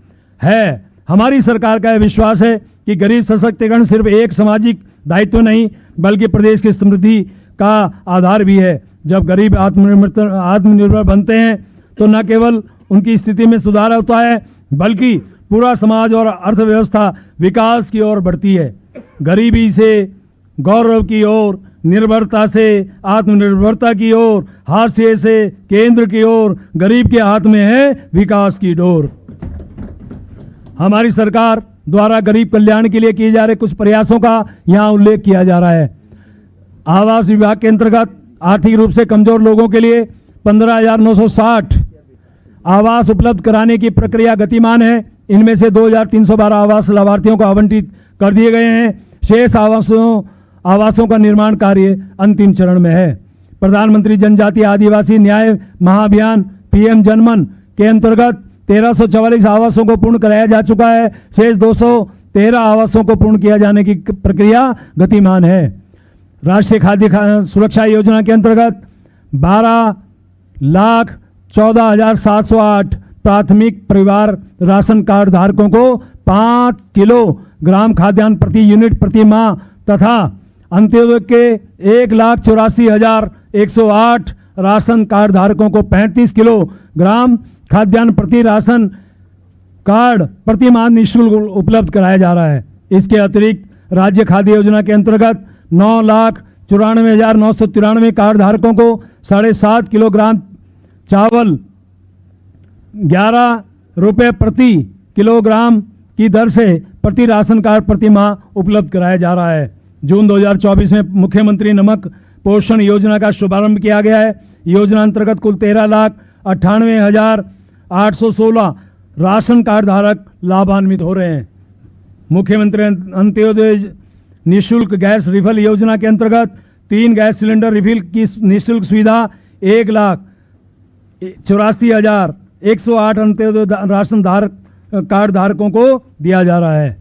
[SPEAKER 2] है। हमारी सरकार का यह विश्वास है कि गरीब सशक्तिकरण सिर्फ एक सामाजिक दायित्व नहीं बल्कि प्रदेश की समृद्धि का आधार भी है। जब गरीब आत्मनिर्भर बनते हैं तो न केवल उनकी स्थिति में सुधार होता है बल्कि पूरा समाज और अर्थव्यवस्था विकास की ओर बढ़ती है। गरीबी से गौरव की ओर, निर्भरता से आत्मनिर्भरता की ओर, हाशिए से केंद्र की ओर, गरीब के हाथ में है विकास की डोर। हमारी सरकार द्वारा गरीब कल्याण के लिए किए जा रहे कुछ प्रयासों का यहाँ उल्लेख किया जा रहा है। आवास विभाग के अंतर्गत आर्थिक रूप से कमजोर लोगों के लिए 15,960 आवास उपलब्ध कराने की प्रक्रिया गतिमान है। इनमें से 2,312 आवास लाभार्थियों को आवंटित कर दिए गए हैं। शेष आवासों का निर्माण कार्य अंतिम चरण में है। प्रधानमंत्री जनजातीय आदिवासी न्याय महाअभियान PM जनमन के अंतर्गत 1344 आवासों को पूर्ण कराया जा चुका है। शेष 213 आवासों को पूर्ण किया जाने की प्रक्रिया गतिमान है। राष्ट्रीय खाद्य सुरक्षा योजना के अंतर्गत 12,14,708 प्राथमिक परिवार राशन कार्ड धारकों को 5 किलोग्राम खाद्यान्न प्रति यूनिट प्रति माह तथा अंत्योदय के 1,84,108 राशन कार्ड धारकों को 35 किलोग्राम खाद्यान्न प्रति राशन कार्ड प्रति माह निःशुल्क उपलब्ध कराया जा रहा है। इसके अतिरिक्त राज्य खाद्य योजना के अंतर्गत 9,94,993 कार्ड धारकों को 7.5 किलोग्राम चावल 11 रुपये प्रति किलोग्राम की दर से प्रति राशन कार्ड प्रति माह उपलब्ध कराया जा रहा है। जून 2024 में मुख्यमंत्री नमक पोषण योजना का शुभारंभ किया गया है। योजना अंतर्गत कुल 13,98,816 राशन कार्ड धारक लाभान्वित हो रहे हैं। मुख्यमंत्री अंत्योदय निःशुल्क गैस रिफिल योजना के अंतर्गत 3 गैस सिलेंडर रिफिल की निःशुल्क सुविधा 1,84,108 अंत्योदय राशन कार्ड धारकों को दिया जा रहा है।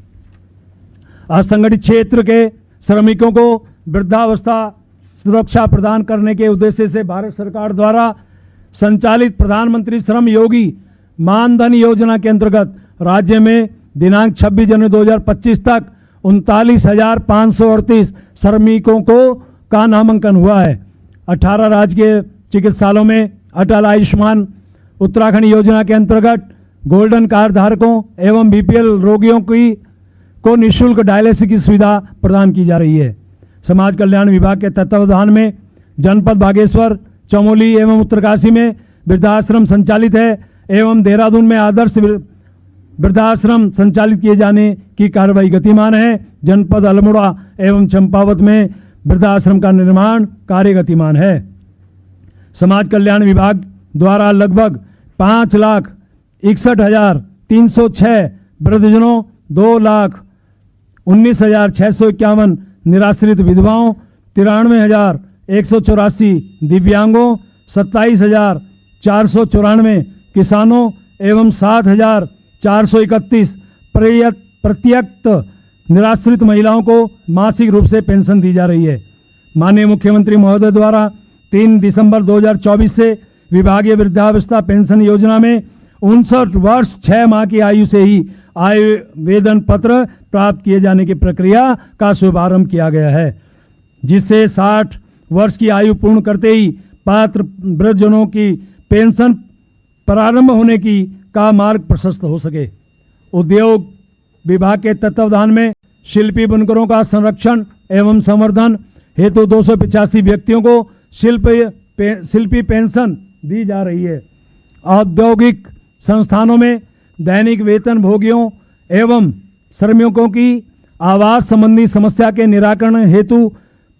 [SPEAKER 2] असंगठित क्षेत्र के श्रमिकों को वृद्धावस्था सुरक्षा प्रदान करने के उद्देश्य से भारत सरकार द्वारा संचालित प्रधानमंत्री श्रम योगी मानधन योजना के अंतर्गत राज्य में दिनांक 26 जनवरी 2025 तक 39,538 श्रमिकों का नामांकन हुआ है। 18 राज्य चिकित्सालयों में अटल आयुष्मान उत्तराखंड योजना के अंतर्गत गोल्डन कार्ड धारकों एवं BPL रोगियों को निःशुल्क डायलिसिस की सुविधा प्रदान की जा रही है। समाज कल्याण विभाग के तत्वावधान में जनपद बागेश्वर, चमोली एवं उत्तरकाशी में वृद्धाश्रम संचालित है एवं देहरादून में आदर्श वृद्धाश्रम संचालित किए जाने की कार्रवाई गतिमान है। जनपद अल्मोड़ा एवं चंपावत में वृद्धाश्रम का निर्माण कार्य गतिमान है। समाज कल्याण विभाग द्वारा लगभग 5,61,306 वृद्धजनों, 2,19,651 निराश्रित विधवाओं, 93,184 दिव्यांगों, 27,494 किसानों एवं 7,431 प्रत्यक्त निराश्रित महिलाओं को मासिक रूप से पेंशन दी जा रही है। माननीय मुख्यमंत्री महोदय द्वारा 3 दिसंबर 2024 से विभागीय वृद्धावस्था पेंशन योजना में 59 वर्ष 6 माह की आयु से ही आवेदन पत्र प्राप्त किए जाने की प्रक्रिया का शुभारंभ किया गया है, जिससे 60 वर्ष की आयु पूर्ण करते ही पात्र वृद्धजनों की पेंशन प्रारंभ होने की का मार्ग प्रशस्त हो सके। उद्योग विभाग के तत्वावधान में शिल्पी बुनकरों का संरक्षण एवं संवर्धन हेतु 285 व्यक्तियों को शिल्पी पेंशन दी जा रही है। औद्योगिक संस्थानों में दैनिक वेतन भोगियों एवं श्रमिकों की आवास संबंधी समस्या के निराकरण हेतु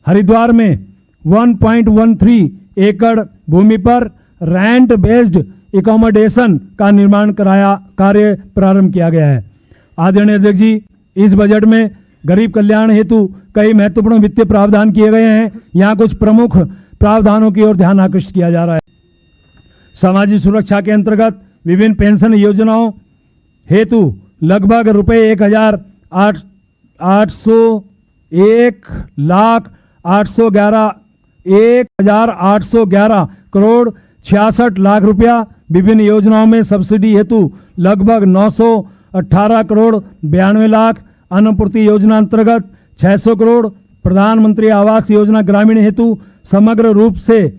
[SPEAKER 2] हरिद्वार में 1.13 एकड़ भूमि पर रेंट बेस्ड एकोमोडेशन का निर्माण कार्य प्रारंभ किया गया है। आदरणीय अध्यक्ष जी, इस बजट में गरीब कल्याण हेतु कई महत्वपूर्ण वित्तीय प्रावधान किए गए हैं। यहाँ कुछ प्रमुख प्रावधानों की ओर ध्यान आकृष्ट किया जा रहा है। सामाजिक सुरक्षा के अंतर्गत विभिन्न पेंशन योजनाओं हेतु लगभग रुपए 1,811 करोड़ 66 लाख रुपया, विभिन्न योजनाओं में सब्सिडी हेतु लगभग 918 करोड़ 92 लाख, अन्नपूर्ति योजना अंतर्गत 600 करोड़, प्रधानमंत्री आवास योजना ग्रामीण हेतु समग्र रूप से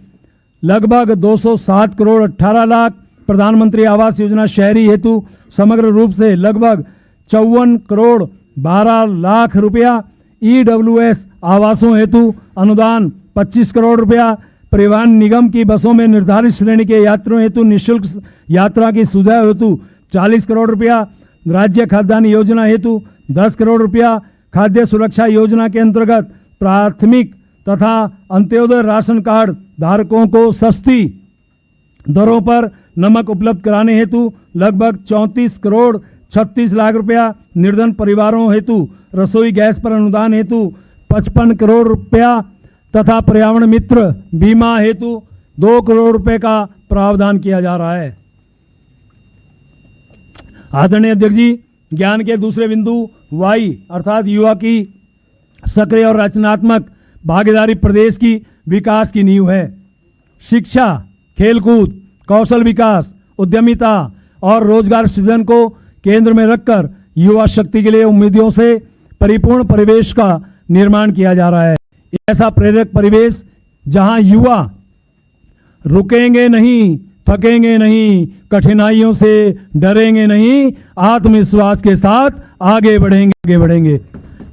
[SPEAKER 2] लगभग 207 करोड़ 18 लाख, प्रधानमंत्री आवास योजना शहरी हेतु समग्र रूप से लगभग 54 करोड़ 12 लाख रुपया, ईडब्ल्यूएस आवासों हेतु अनुदान 25 करोड़ रुपया, परिवहन निगम की बसों में निर्धारित श्रेणी के यात्रियों हेतु निःशुल्क यात्रा की सुविधा हेतु 40 करोड़ रुपया, राज्य खाद्यान्न योजना हेतु 10 करोड़ रुपया, खाद्य सुरक्षा योजना के अंतर्गत प्राथमिक तथा अंत्योदय राशन कार्ड धारकों को सस्ती दरों पर नमक उपलब्ध कराने हेतु लगभग 34 करोड़ 36 लाख रुपया, निर्धन परिवारों हेतु रसोई गैस पर अनुदान हेतु 55 करोड़ रुपया तथा पर्यावरण मित्र बीमा हेतु 2 करोड़ रुपए का प्रावधान किया जा रहा है। आदरणीय अध्यक्ष जी, ज्ञान के दूसरे बिंदु वाई अर्थात युवा की सक्रिय और रचनात्मक भागीदारी प्रदेश की विकास की नींव है। शिक्षा, खेलकूद, कौशल विकास, उद्यमिता और रोजगार सृजन को केंद्र में रखकर युवा शक्ति के लिए उम्मीदों से परिपूर्ण परिवेश का निर्माण किया जा रहा है। ऐसा प्रेरक परिवेश जहां युवा रुकेंगे नहीं, थकेंगे नहीं, कठिनाइयों से डरेंगे नहीं, आत्मविश्वास के साथ आगे बढ़ेंगे।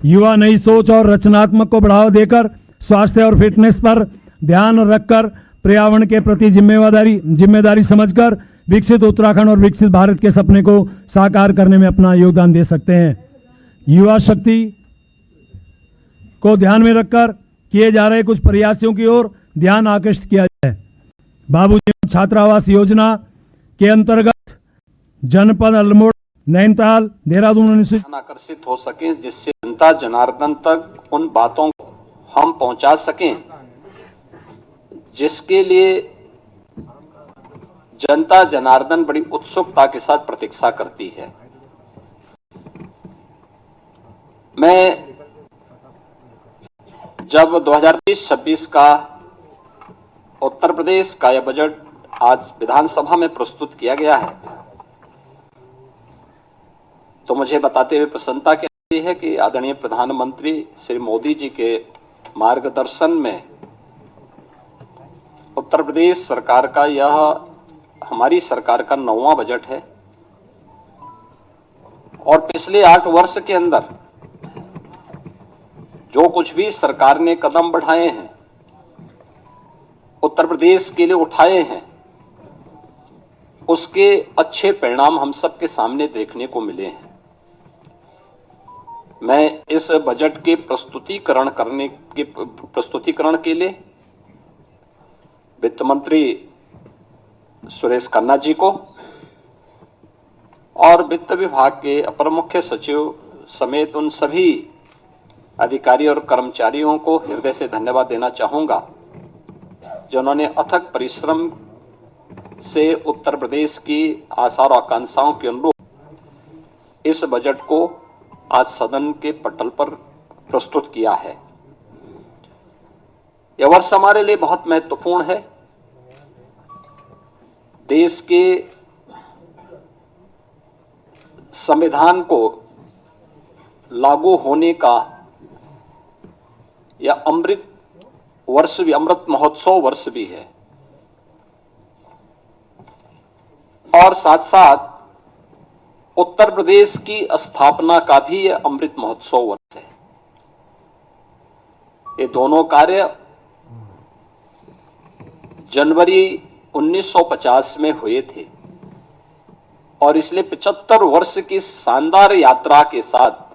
[SPEAKER 2] युवा नई सोच और रचनात्मक को बढ़ावा देकर स्वास्थ्य और फिटनेस पर ध्यान रखकर पर्यावरण के प्रति जिम्मेदारी समझकर विकसित उत्तराखंड और विकसित भारत के सपने को साकार करने में अपना योगदान दे सकते हैं। युवा शक्ति को ध्यान में रखकर किए जा रहे कुछ प्रयासों की ओर ध्यान आकृष्ट किया जाए। बाबूजी छात्रावास योजना के अंतर्गत जनपद अल्मोड़ा, नैनीताल, देहरादून
[SPEAKER 5] आकर्षित हो सके, जिससे जनता जनार्दन तक उन बातों को हम पहुंचा सकें जिसके लिए जनता जनार्दन बड़ी उत्सुकता के साथ प्रतीक्षा करती है। मैं जब 2020-26 का उत्तर प्रदेश का यह बजट आज विधानसभा में प्रस्तुत किया गया है, तो मुझे बताते हुए प्रसन्नता की है कि आदरणीय प्रधानमंत्री श्री मोदी जी के मार्गदर्शन में उत्तर प्रदेश सरकार का यह हमारी सरकार का 9वां बजट है और पिछले 8 वर्ष के अंदर जो कुछ भी सरकार ने कदम बढ़ाए हैं, उत्तर प्रदेश के लिए उठाए हैं, उसके अच्छे परिणाम हम सबके सामने देखने को मिले हैं। मैं इस बजट के प्रस्तुतिकरण के लिए वित्त मंत्री सुरेश खन्ना जी को और वित्त विभाग के अपर मुख्य सचिव समेत उन सभी अधिकारी और कर्मचारियों को हृदय से धन्यवाद देना चाहूंगा, जिन्होंने अथक परिश्रम से उत्तर प्रदेश की आशा और आकांक्षाओं के अनुरूप इस बजट को आज सदन के पटल पर प्रस्तुत किया है। यह वर्ष हमारे लिए बहुत महत्वपूर्ण है। देश के संविधान को लागू होने का यह अमृत महोत्सव वर्ष भी है और साथ साथ उत्तर प्रदेश की स्थापना का भी यह अमृत महोत्सव वर्ष है। ये दोनों कार्य जनवरी 1950 में हुए थे और इसलिए 75 वर्ष की शानदार यात्रा के साथ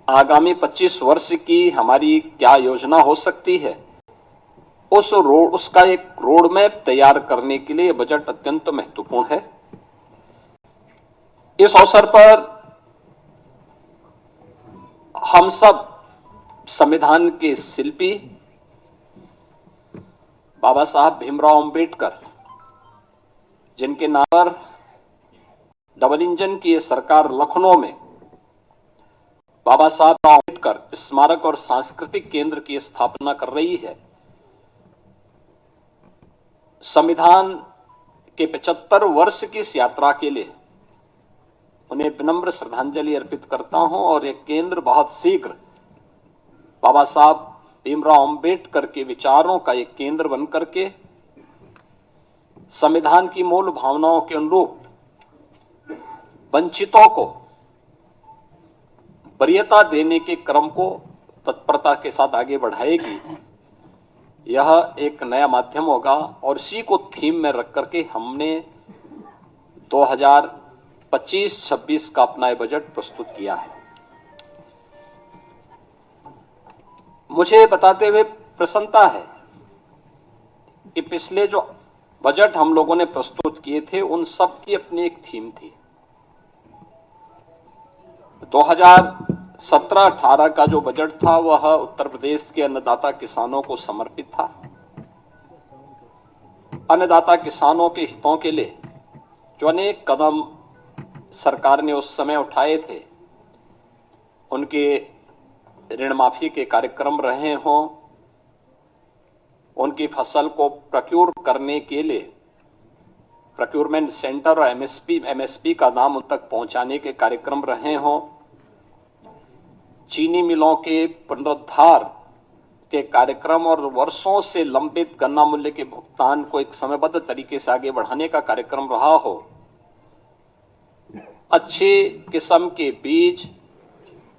[SPEAKER 5] आगामी 25 वर्ष की हमारी क्या योजना हो सकती है, उसका एक रोड मैप तैयार करने के लिए बजट अत्यंत महत्वपूर्ण है। इस अवसर पर हम सब संविधान के शिल्पी बाबा साहब भीमराव अंबेडकर, जिनके नाम पर डबल इंजन की ये सरकार लखनऊ में बाबा साहब अंबेडकर स्मारक और सांस्कृतिक केंद्र की स्थापना कर रही है, संविधान के 75 वर्ष की इस यात्रा के लिए उन्हें विनम्र श्रद्धांजलि अर्पित करता हूं और यह केंद्र बहुत शीघ्र बाबा साहब भीमराव अंबेडकर के विचारों का एक केंद्र बनकर के संविधान की मूल भावनाओं के अनुरूप वंचितों को वरीयता देने के क्रम को तत्परता के साथ आगे बढ़ाएगी। यह एक नया माध्यम होगा और इसी को थीम में रख करके हमने 2025-26 का अपना बजट प्रस्तुत किया है। मुझे बताते हुए प्रसन्नता है कि पिछले जो बजट हम लोगों ने प्रस्तुत किए थे उन सब की अपनी एक थीम थी। 2017-18 का जो बजट था वह उत्तर प्रदेश के अन्नदाता किसानों को समर्पित था। अन्नदाता किसानों के हितों के लिए जो अनेक कदम सरकार ने उस समय उठाए थे, उनके ऋण माफी के कार्यक्रम रहे हों, उनकी फसल को प्रोक्योर करने के लिए प्रोक्योरमेंट सेंटर और एमएसपी का दाम उन तक पहुंचाने के कार्यक्रम रहे हों, चीनी मिलों के पुनरुद्धार के कार्यक्रम और वर्षों से लंबित गन्ना मूल्य के भुगतान को एक समयबद्ध तरीके से आगे बढ़ाने का कार्यक्रम रहा हो, अच्छे किस्म के बीज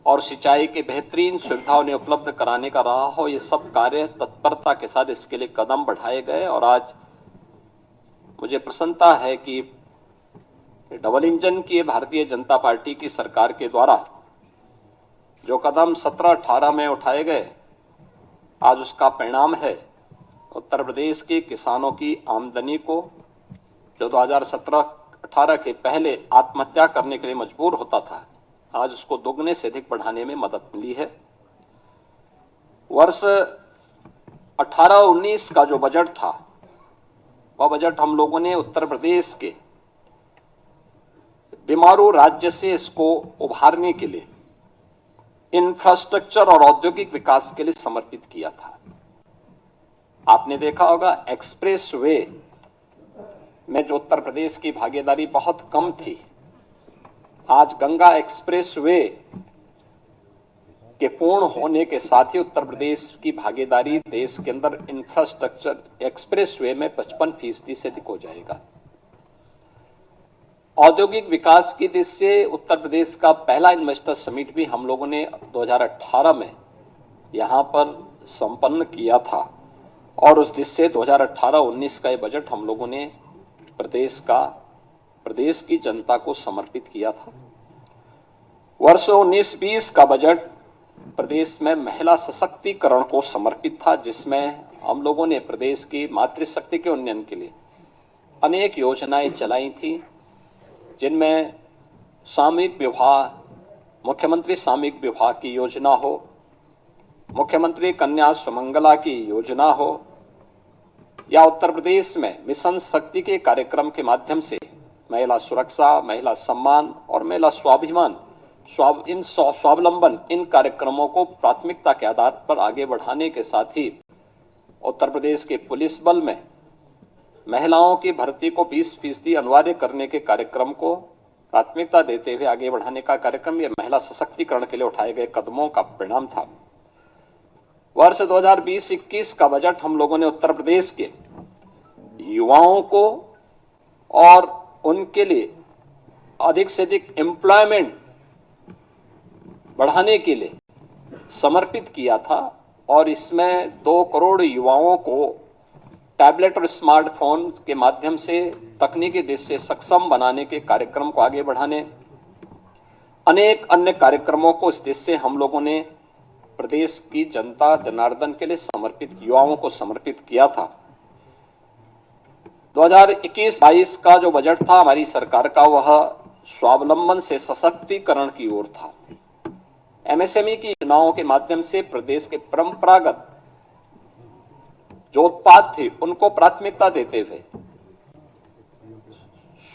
[SPEAKER 5] और सिंचाई के बेहतरीन सुविधा उन्हें उपलब्ध कराने का रहा हो, ये सब कार्य तत्परता के साथ इसके लिए कदम बढ़ाए गए और आज मुझे प्रसन्नता है कि डबल इंजन की भारतीय जनता पार्टी की सरकार के द्वारा जो कदम 17-18 में उठाए गए, आज उसका परिणाम है उत्तर प्रदेश के किसानों की आमदनी को, जो 2017-18 के पहले आत्महत्या करने के लिए मजबूर होता था, आज उसको दोगुने से अधिक बढ़ाने में मदद मिली है। वर्ष 18-19 का जो बजट था वह बजट हम लोगों ने उत्तर प्रदेश के बीमारू राज्य से इसको उभारने के लिए इंफ्रास्ट्रक्चर और औद्योगिक विकास के लिए समर्पित किया था। आपने देखा होगा एक्सप्रेस वे में जो उत्तर प्रदेश की भागीदारी बहुत कम थी, आज गंगा एक्सप्रेस वे के पूर्ण होने के साथ ही उत्तर प्रदेश की भागीदारी देश के अंदर इंफ्रास्ट्रक्चर एक्सप्रेस वे में 55% से अधिक हो जाएगा। औद्योगिक विकास की दृष्टि से उत्तर प्रदेश का पहला इन्वेस्टर समिट भी हम लोगों ने 2018 में यहां पर संपन्न किया था और उस दृष्टि से 2018-19 का ये बजट हम लोगों ने प्रदेश की जनता को समर्पित किया था। वर्ष 19-20 का बजट प्रदेश में महिला सशक्तिकरण को समर्पित था, जिसमें हम लोगों ने प्रदेश की मातृशक्ति के उन्नयन के लिए अनेक योजनाएं चलाई थी, जिनमें सामूहिक विवाह, मुख्यमंत्री सामूहिक विवाह की योजना हो, मुख्यमंत्री कन्या सुमंगला की योजना हो या उत्तर प्रदेश में मिशन शक्ति के कार्यक्रम के माध्यम से महिला सुरक्षा, महिला सम्मान और महिला स्वाभिमान, स्वावलंबन, इन कार्यक्रमों को प्राथमिकता के आधार पर आगे बढ़ाने के साथ ही उत्तर प्रदेश के पुलिस बल में महिलाओं की भर्ती को 20% अनिवार्य करने के कार्यक्रम को प्राथमिकता देते हुए आगे बढ़ाने का कार्यक्रम, यह महिला सशक्तिकरण के लिए उठाए गए कदमों का परिणाम था। वर्ष 2020-21 का बजट हम लोगों ने उत्तर प्रदेश के युवाओं को और उनके लिए अधिक से अधिक एम्प्लॉयमेंट बढ़ाने के लिए समर्पित किया था और इसमें 2 करोड़ युवाओं को टैबलेट और स्मार्टफोन के माध्यम से तकनीकी दृष्टि से सक्षम बनाने के कार्यक्रम को आगे बढ़ाने, अनेक अन्य कार्यक्रमों को इस दृष्टि से हम लोगों ने प्रदेश की जनता जनार्दन के लिए समर्पित, युवाओं को समर्पित किया था। 2021-22 का जो बजट था हमारी सरकार का, वह स्वावलंबन से सशक्तिकरण की ओर था। एमएसएमई की योजनाओं के माध्यम से प्रदेश के परंपरागत जो उत्पाद थे उनको प्राथमिकता देते हुए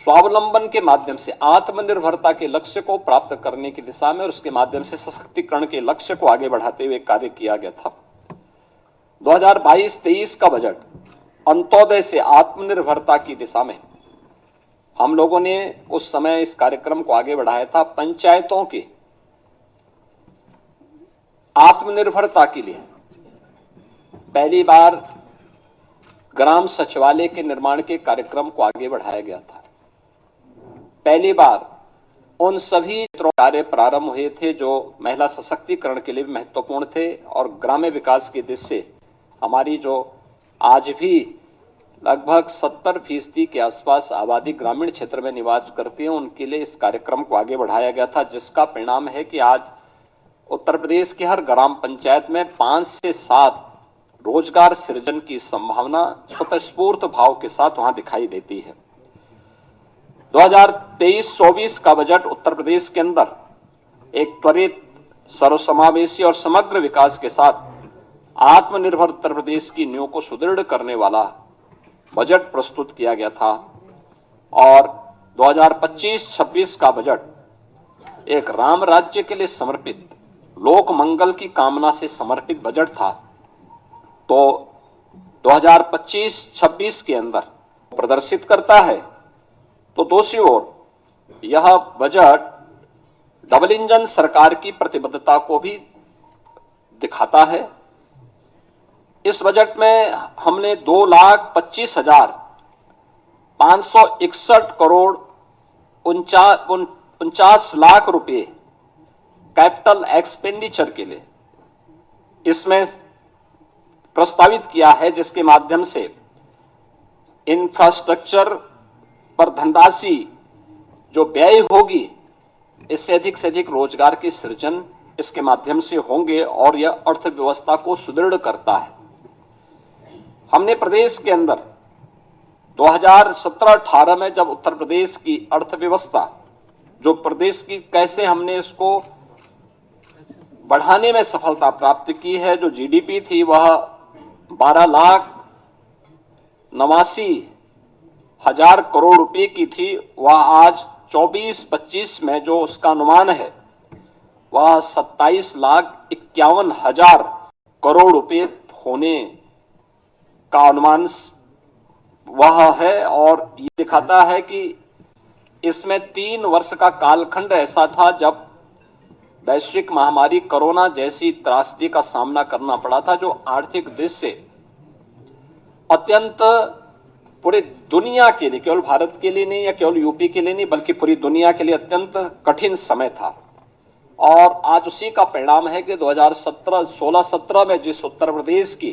[SPEAKER 5] स्वावलंबन के माध्यम से आत्मनिर्भरता के लक्ष्य को प्राप्त करने की दिशा में और उसके माध्यम से सशक्तिकरण के लक्ष्य को आगे बढ़ाते हुए कार्य किया गया था। 2022-23 का बजट अंत्योदय से आत्मनिर्भरता की दिशा में हम लोगों ने उस समय इस कार्यक्रम को आगे बढ़ाया था। पंचायतों के आत्मनिर्भरता के लिए पहली बार ग्राम सचिवालय के निर्माण के कार्यक्रम को आगे बढ़ाया गया था। पहली बार उन सभी कार्य प्रारंभ हुए थे जो महिला सशक्तिकरण के लिए भी महत्वपूर्ण थे और ग्राम्य विकास की दृष्टि से हमारी जो आज भी लगभग 70% के आसपास आबादी ग्रामीण क्षेत्र में निवास करती है, उनके लिए इस कार्यक्रम को आगे बढ़ाया गया था, जिसका परिणाम है कि आज उत्तर प्रदेश के हर ग्राम पंचायत में 5 से 7 रोजगार सृजन की संभावना स्वतःस्फूर्त भाव के साथ वहां दिखाई देती है। 2023-24 का बजट उत्तर प्रदेश के अंदर एक त्वरित, सर्वसमावेशी और समग्र विकास के साथ आत्मनिर्भर उत्तर प्रदेश की नींव को सुदृढ़ करने वाला बजट प्रस्तुत किया गया था और 2025-26 का बजट एक राम राज्य के लिए समर्पित, लोक मंगल की कामना से समर्पित बजट था। तो 2025-26 के अंदर प्रदर्शित करता है तो दूसरी ओर यह बजट डबल इंजन सरकार की प्रतिबद्धता को भी दिखाता है। इस बजट में हमने 2,25,561 करोड़ 49 लाख रुपए कैपिटल एक्सपेंडिचर के लिए इसमें प्रस्तावित किया है, जिसके माध्यम से इंफ्रास्ट्रक्चर पर धनराशि जो व्यय होगी, इससे अधिक रोजगार के सृजन इसके माध्यम से होंगे और यह अर्थव्यवस्था को सुदृढ़ करता है। हमने प्रदेश के अंदर 2017-18 में जब उत्तर प्रदेश की अर्थव्यवस्था, जो प्रदेश की कैसे हमने इसको बढ़ाने में सफलता प्राप्त की है, जो जीडीपी थी वह 12,89,000 करोड़ रुपए की थी, वह आज 24-25 में जो उसका अनुमान है वह 27,51,000 करोड़ रुपए होने का अनुमान वह है। और ये दिखाता है कि इसमें 3 वर्ष का कालखंड ऐसा था जब वैश्विक महामारी कोरोना जैसी त्रासदी का सामना करना पड़ा था, जो आर्थिक दृष्टि से अत्यंत पूरी दुनिया के लिए, केवल भारत के लिए नहीं या केवल यूपी के लिए नहीं बल्कि पूरी दुनिया के लिए अत्यंत कठिन समय था। और आज उसी का परिणाम है कि 2016-17 में जिस उत्तर प्रदेश की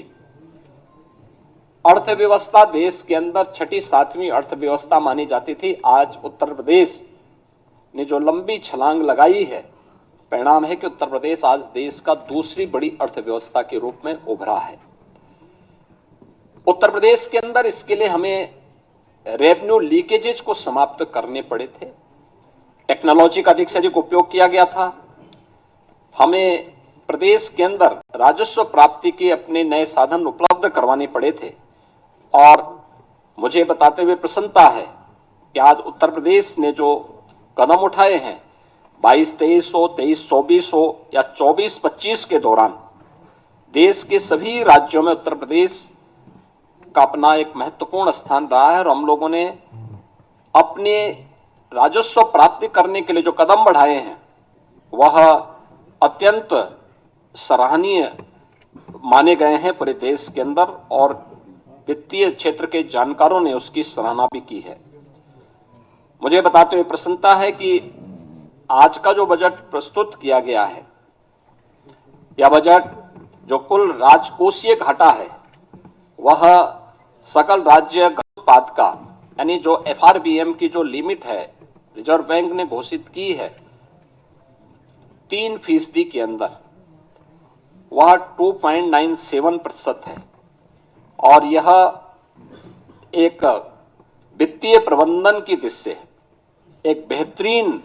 [SPEAKER 5] अर्थव्यवस्था देश के अंदर 6ठी-7वीं अर्थव्यवस्था मानी जाती थी, आज उत्तर प्रदेश ने जो लंबी छलांग लगाई है, परिणाम है कि उत्तर प्रदेश आज देश का दूसरी बड़ी अर्थव्यवस्था के रूप में उभरा है। उत्तर प्रदेश के अंदर इसके लिए हमें रेवेन्यू लीकेजेज को समाप्त करने पड़े थे। टेक्नोलॉजी का अधिक से अधिक उपयोग किया गया था। हमें प्रदेश के अंदर राजस्व प्राप्ति के अपने नए साधन उपलब्ध करवाने पड़े थे। और मुझे बताते हुए प्रसन्नता है कि आज उत्तर प्रदेश ने जो कदम उठाए हैं 22-23 हो, 23-24 हो या 24-25 के दौरान देश के सभी राज्यों में उत्तर प्रदेश का अपना एक महत्वपूर्ण स्थान रहा है। और हम लोगों ने अपने राजस्व प्राप्ति करने के लिए जो कदम बढ़ाए हैं वह अत्यंत सराहनीय माने गए हैं पूरे देश के अंदर, और वित्तीय क्षेत्र के जानकारों ने उसकी सराहना भी की है। मुझे बताते हुए प्रसन्नता है कि आज का जो बजट प्रस्तुत किया गया है, यह बजट जो कुल राजकोषीय घाटा है वह सकल राज्य उत्पाद का, यानी जो FRBM की जो लिमिट है रिजर्व बैंक ने घोषित की है 3% के अंदर, वह 2.97% है। और यह एक वित्तीय प्रबंधन की दृष्टि से एक बेहतरीन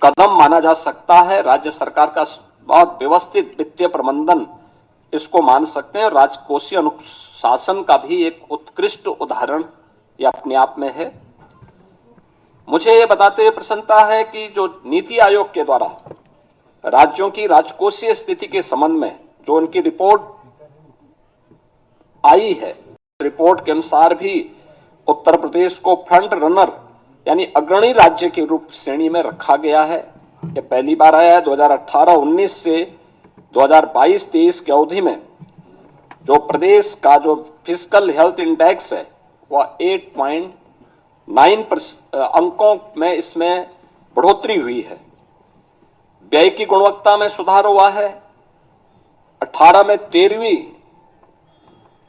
[SPEAKER 5] कदम माना जा सकता है। राज्य सरकार का बहुत व्यवस्थित वित्तीय प्रबंधन इसको मान सकते हैं। राजकोषीय अनुशासन का भी एक उत्कृष्ट उदाहरण यह अपने आप में है। मुझे ये बताते हुए प्रसन्नता है कि जो नीति आयोग के द्वारा राज्यों की राजकोषीय स्थिति के संबंध में जो उनकी रिपोर्ट आई है, रिपोर्ट के अनुसार भी उत्तर प्रदेश को फ्रंट रनर यानी अग्रणी राज्य के रूप श्रेणी में रखा गया है। यह पहली बार आया है। 2018-19 से 2022-23 की अवधि में जो प्रदेश का जो फिजिकल हेल्थ इंडेक्स है वह 8.9 अंकों में इसमें बढ़ोतरी हुई है। व्यय की गुणवत्ता में सुधार हुआ है। 18 में 13वीं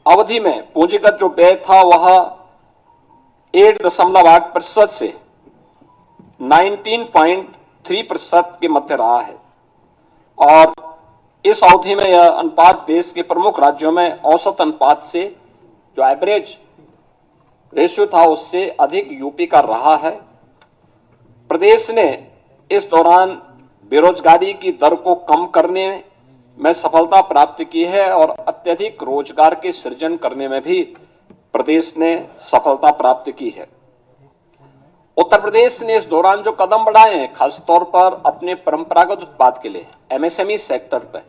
[SPEAKER 5] अवधि में पूंजीगत जो व्यय था वह 8.8% से 19.3% के मध्य रहा है। और इस अवधि में यह अनुपात देश के प्रमुख राज्यों में औसत अनुपात से जो एवरेज रेशियो था उससे अधिक यूपी का रहा है। प्रदेश ने इस दौरान बेरोजगारी की दर को कम करने में सफलता प्राप्त की है और अत्यधिक रोजगार के सृजन करने में भी प्रदेश ने सफलता प्राप्त की है। उत्तर प्रदेश ने इस दौरान जो कदम बढ़ाए हैं खासतौर पर अपने परंपरागत उत्पाद के लिए MSME सेक्टर पर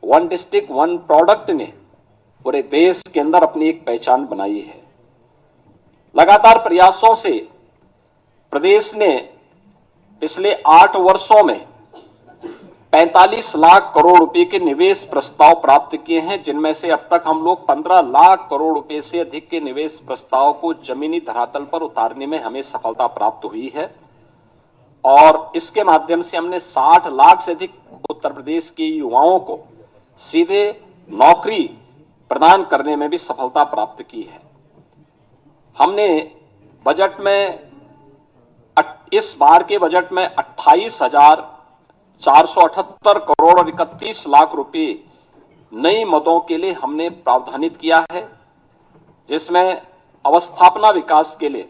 [SPEAKER 5] वन डिस्ट्रिक्ट वन प्रोडक्ट ने पूरे देश के अंदर अपनी एक पहचान बनाई है। लगातार प्रयासों से प्रदेश ने पिछले 8 वर्षों में 45 लाख करोड़ रुपए के निवेश प्रस्ताव प्राप्त किए हैं, जिनमें से अब तक हम लोग 15 लाख करोड़ रुपए से अधिक के निवेश प्रस्ताव को जमीनी धरातल पर उतारने में हमें सफलता प्राप्त हुई है। और इसके माध्यम से हमने 60 लाख से अधिक उत्तर प्रदेश के युवाओं को सीधे नौकरी प्रदान करने में भी सफलता प्राप्त की है। हमने बजट में इस बार के बजट में 28,478 करोड़ और 31 लाख रुपए नई मदों के लिए हमने प्रावधानित किया है, जिसमें अवस्थापना विकास के लिए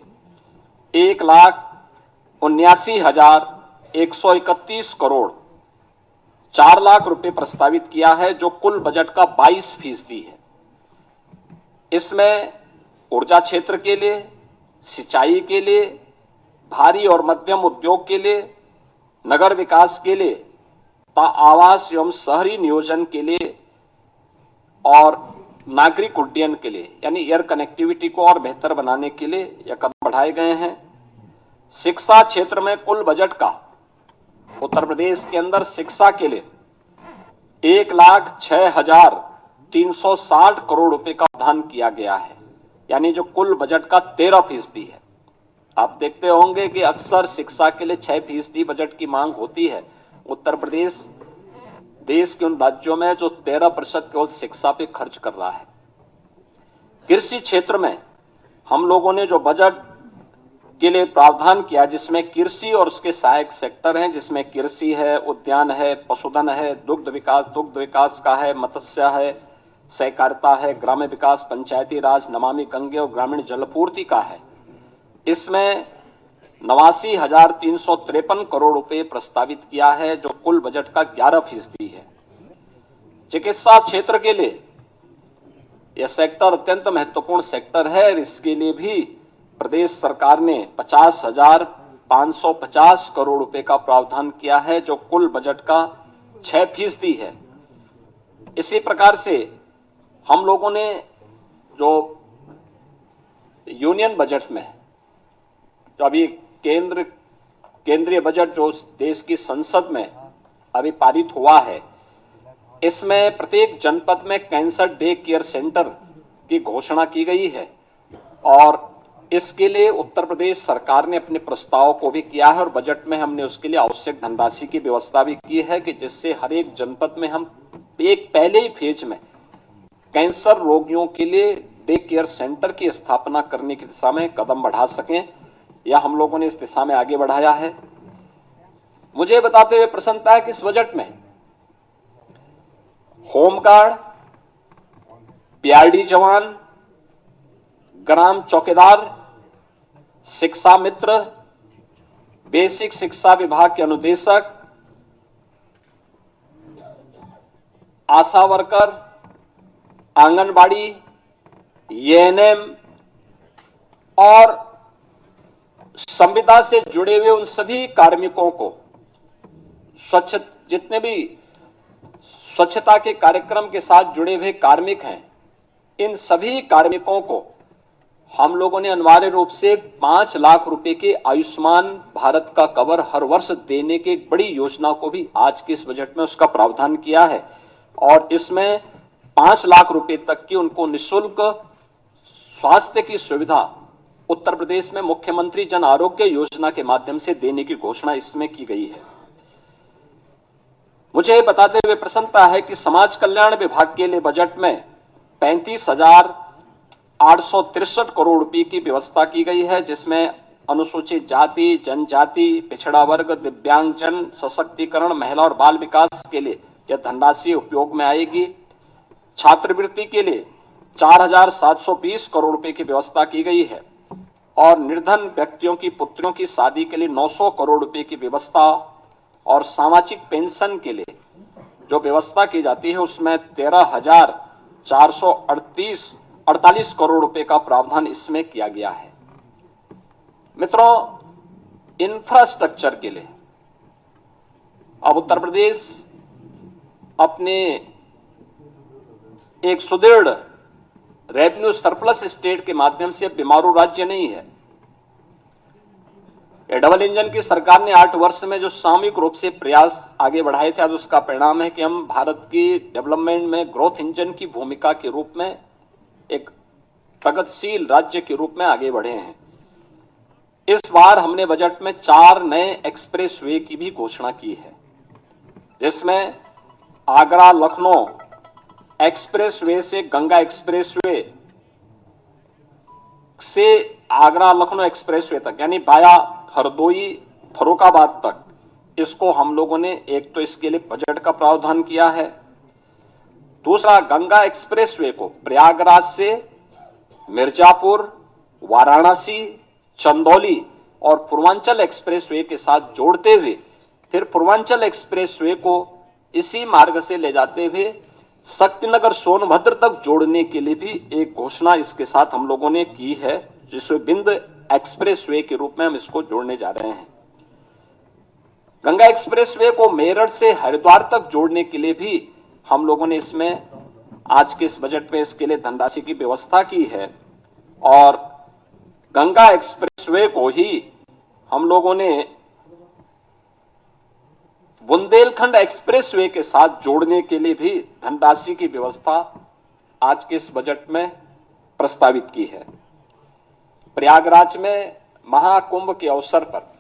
[SPEAKER 5] 1,79,131 करोड़ 4 लाख रुपए प्रस्तावित किया है, जो कुल बजट का 22% है। इसमें ऊर्जा क्षेत्र के लिए, सिंचाई के लिए, भारी और मध्यम उद्योग के लिए, नगर विकास के लिए, आवास एवं शहरी नियोजन के लिए और नागरिक उड्डयन के लिए यानी एयर कनेक्टिविटी को और बेहतर बनाने के लिए यह कदम बढ़ाए गए हैं। शिक्षा क्षेत्र में कुल बजट का उत्तर प्रदेश के अंदर शिक्षा के लिए 1,06,360 करोड़ रुपए का प्रावधान किया गया है, यानी जो कुल बजट का 13% है। आप देखते होंगे कि अक्सर शिक्षा के लिए 6% बजट की मांग होती है। उत्तर प्रदेश देश के उन राज्यों में जो 13% केवल शिक्षा पे खर्च कर रहा है। कृषि क्षेत्र में हम लोगों ने जो बजट के लिए प्रावधान किया, जिसमें कृषि और उसके सहायक सेक्टर हैं, जिसमें कृषि है, उद्यान है, पशुधन है, दुग्ध विकास का है, मत्स्य है, सहकारिता है, ग्राम्य विकास, पंचायती राज, नमामि गंगे और ग्रामीण जलपूर्ति का है। इसमें 89,353 करोड़ रुपए प्रस्तावित किया है, जो कुल बजट का 11% है। चिकित्सा क्षेत्र के लिए यह सेक्टर अत्यंत महत्वपूर्ण सेक्टर है और इसके लिए भी प्रदेश सरकार ने 50,550 करोड़ रुपए का प्रावधान किया है, जो कुल बजट का 6% है। इसी प्रकार से हम लोगों ने जो यूनियन बजट में जो अभी केंद्रीय बजट जो देश की संसद में अभी पारित हुआ है, इसमें प्रत्येक जनपद में कैंसर डे केयर सेंटर की घोषणा की गई है और इसके लिए उत्तर प्रदेश सरकार ने अपने प्रस्ताव को भी किया है और बजट में हमने उसके लिए आवश्यक धनराशि की व्यवस्था भी की है कि जिससे हर एक जनपद में हम एक पहले ही फेज में कैंसर रोगियों के लिए डे केयर सेंटर की स्थापना करने की दिशा में कदम बढ़ा सकें, या हम लोगों ने इस दिशा में आगे बढ़ाया है। मुझे बताते हुए प्रसन्नता है कि इस बजट में होमगार्ड, पीआरडी जवान, ग्राम चौकीदार, शिक्षा मित्र, बेसिक शिक्षा विभाग के अनुदेशक, आशा वर्कर, आंगनबाड़ी, एएनएम और संविदा से जुड़े हुए उन सभी कार्मिकों को जितने भी स्वच्छता के कार्यक्रम के साथ जुड़े हुए कार्मिक हैं, इन सभी कार्मिकों को हम लोगों ने अनिवार्य रूप से 5 लाख रुपए के आयुष्मान भारत का कवर हर वर्ष देने की एक बड़ी योजना को भी आज के इस बजट में उसका प्रावधान किया है और इसमें 5 लाख रुपए तक की उनको निःशुल्क स्वास्थ्य की सुविधा उत्तर प्रदेश में मुख्यमंत्री जन आरोग्य योजना के माध्यम से देने की घोषणा इसमें की गई है। मुझे बताते हुए प्रसन्नता है कि समाज कल्याण विभाग के लिए बजट में 35,863 करोड़ रुपए की व्यवस्था की गई है, जिसमें अनुसूचित जाति, जनजाति, पिछड़ा वर्ग, दिव्यांगजन सशक्तिकरण, महिला और बाल विकास के लिए यह धनराशि उपयोग में आएगी। छात्रवृत्ति के लिए 4,720 करोड़ रुपए की व्यवस्था की गई है और निर्धन व्यक्तियों की पुत्रियों की शादी के लिए 900 करोड़ रुपए की व्यवस्था और सामाजिक पेंशन के लिए जो व्यवस्था की जाती है उसमें 13,448 करोड़ रुपए का प्रावधान इसमें किया गया है। मित्रों, इंफ्रास्ट्रक्चर के लिए अब उत्तर प्रदेश अपने एक सुदृढ़ रेवेन्यू सरप्लस स्टेट के माध्यम से बीमारू राज्य नहीं है। डबल इंजन की सरकार ने 8 वर्ष में जो सामूहिक रूप से प्रयास आगे बढ़ाए थे, आज उसका परिणाम है कि हम भारत की डेवलपमेंट में ग्रोथ इंजन की भूमिका के रूप में एक प्रगतिशील राज्य के रूप में आगे बढ़े हैं। इस बार हमने बजट में 4 नए एक्सप्रेसवे की भी घोषणा की है, जिसमें आगरा लखनऊ एक्सप्रेसवे से गंगा एक्सप्रेसवे से आगरा लखनऊ एक्सप्रेसवे तक यानी बाया हरदोई फर्रुखाबाद तक, इसको हम लोगों ने एक तो इसके लिए बजट का प्रावधान किया है। दूसरा, गंगा एक्सप्रेसवे को प्रयागराज से मिर्जापुर, वाराणसी, चंदौली और पूर्वांचल एक्सप्रेसवे के साथ जोड़ते हुए फिर पूर्वांचल एक्सप्रेसवे को इसी मार्ग से ले जाते हुए शक्तिनगर सोनभद्र तक जोड़ने के लिए भी एक घोषणा इसके साथ हम लोगों ने की है, जिसमें विंध्य एक्सप्रेसवे के रूप में हम इसको जोड़ने जा रहे हैं। गंगा एक्सप्रेसवे को मेरठ से हरिद्वार तक जोड़ने के लिए भी हम लोगों ने इसमें आज के इस बजट में इसके लिए धनराशि की व्यवस्था की है और गंगा एक्सप्रेसवे को ही हम लोगों ने बुंदेलखंड एक्सप्रेसवे के साथ जोड़ने के लिए भी धनराशि की व्यवस्था आज के इस बजट में प्रस्तावित की है। प्रयागराज में महाकुंभ के अवसर पर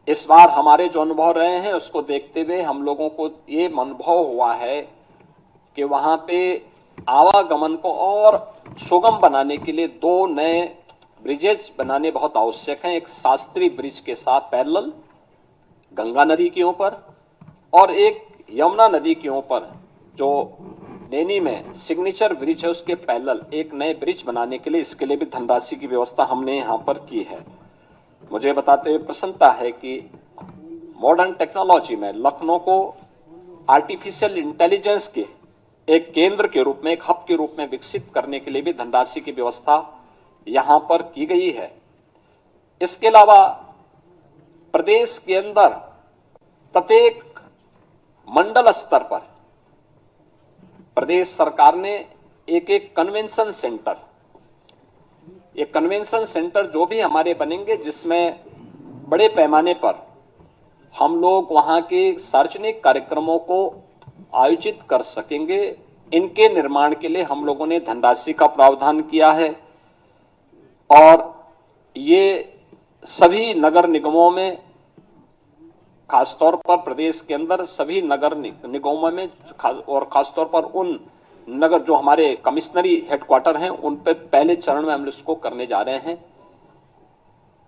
[SPEAKER 5] इस बार हमारे जो अनुभव रहे हैं उसको देखते हुए हम लोगों को ये अनुभव हुआ है कि वहां पे आवागमन को और सुगम बनाने के लिए 2 नए ब्रिजेज बनाने बहुत आवश्यक हैं। एक शास्त्री ब्रिज के साथ पैरेलल गंगा नदी के ऊपर और एक यमुना नदी के ऊपर जो नैनी में सिग्नेचर ब्रिज है उसके पैरेलल एक नए ब्रिज बनाने के लिए इसके लिए भी धनराशि की व्यवस्था हमने यहां पर की है। मुझे बताते हुए प्रसन्नता है कि मॉडर्न टेक्नोलॉजी में लखनऊ को आर्टिफिशियल इंटेलिजेंस के एक केंद्र के रूप में, एक हब के रूप में विकसित करने के लिए भी धनराशि की व्यवस्था यहां पर की गई है। इसके अलावा प्रदेश के अंदर प्रत्येक मंडल स्तर पर प्रदेश सरकार ने एक एक कन्वेंशन सेंटर, ये कन्वेंशन सेंटर जो भी हमारे बनेंगे, जिसमें बड़े पैमाने पर हम लोग वहां के सार्वजनिक कार्यक्रमों को आयोजित कर सकेंगे, इनके निर्माण के लिए हम लोगों ने धनराशि का प्रावधान किया है। और ये सभी नगर निगमों में, खासतौर पर प्रदेश के अंदर सभी नगर निगमों में और खासतौर पर उन नगर जो हमारे कमिश्नरी हेडक्वार्टर हैं, उन पे पहले चरण में हम इसको करने जा रहे हैं।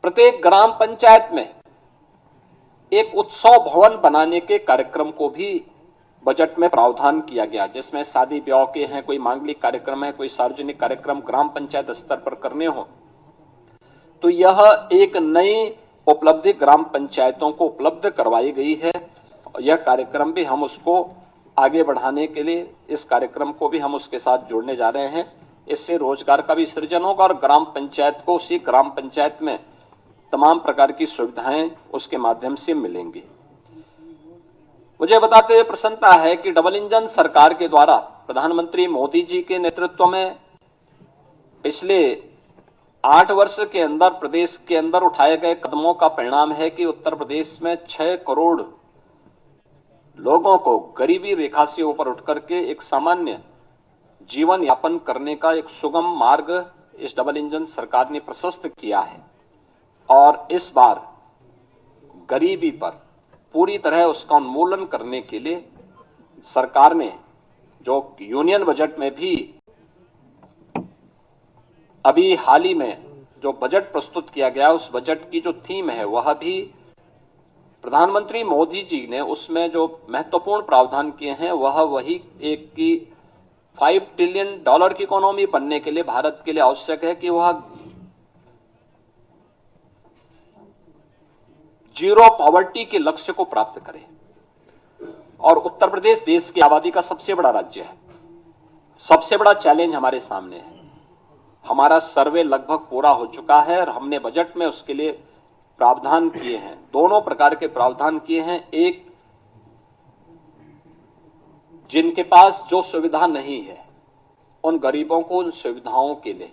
[SPEAKER 5] प्रत्येक ग्राम पंचायत में एक उत्सव भवन बनाने के कार्यक्रम को भी बजट में प्रावधान किया गया, जिसमें शादी ब्याह के हैं, कोई मांगलिक कार्यक्रम है, कोई सार्वजनिक कार्यक्रम ग्राम पंचायत स्तर पर करने हो, तो यह एक नई उपलब्धि ग्राम पंचायतों को उपलब्ध करवाई गई है। यह कार्यक्रम भी हम उसको आगे बढ़ाने के लिए, इस कार्यक्रम को भी हम उसके साथ जोड़ने जा रहे हैं। इससे रोजगार का भी सृजन होगा और ग्राम पंचायत को, उसी ग्राम पंचायत में तमाम प्रकार की सुविधाएं उसके माध्यम से मिलेंगी। मुझे बताते हुए प्रसन्नता है कि डबल इंजन सरकार के द्वारा प्रधानमंत्री मोदी जी के नेतृत्व में पिछले 8 वर्ष के अंदर प्रदेश के अंदर उठाए गए कदमों का परिणाम है कि उत्तर प्रदेश में 6 करोड़ लोगों को गरीबी रेखा से ऊपर उठ करके एक सामान्य जीवन यापन करने का एक सुगम मार्ग इस डबल इंजन सरकार ने प्रशस्त किया है। और इस बार गरीबी पर पूरी तरह उसका उन्मूलन करने के लिए सरकार ने जो यूनियन बजट में भी अभी हाल ही में जो बजट प्रस्तुत किया गया, उस बजट की जो थीम है वह भी प्रधानमंत्री मोदी जी ने उसमें जो महत्वपूर्ण प्रावधान किए हैं वह वही एक की $5 ट्रिलियन की इकोनॉमी बनने के लिए भारत के लिए आवश्यक है कि वह जीरो पॉवर्टी के लक्ष्य को प्राप्त करे। और उत्तर प्रदेश देश की आबादी का सबसे बड़ा राज्य है, सबसे बड़ा चैलेंज हमारे सामने है। हमारा सर्वे लगभग पूरा हो चुका है और हमने बजट में उसके लिए प्रावधान किए हैं, दोनों प्रकार के प्रावधान किए हैं। एक, जिनके पास जो सुविधा नहीं है उन गरीबों को उन सुविधाओं के लिए,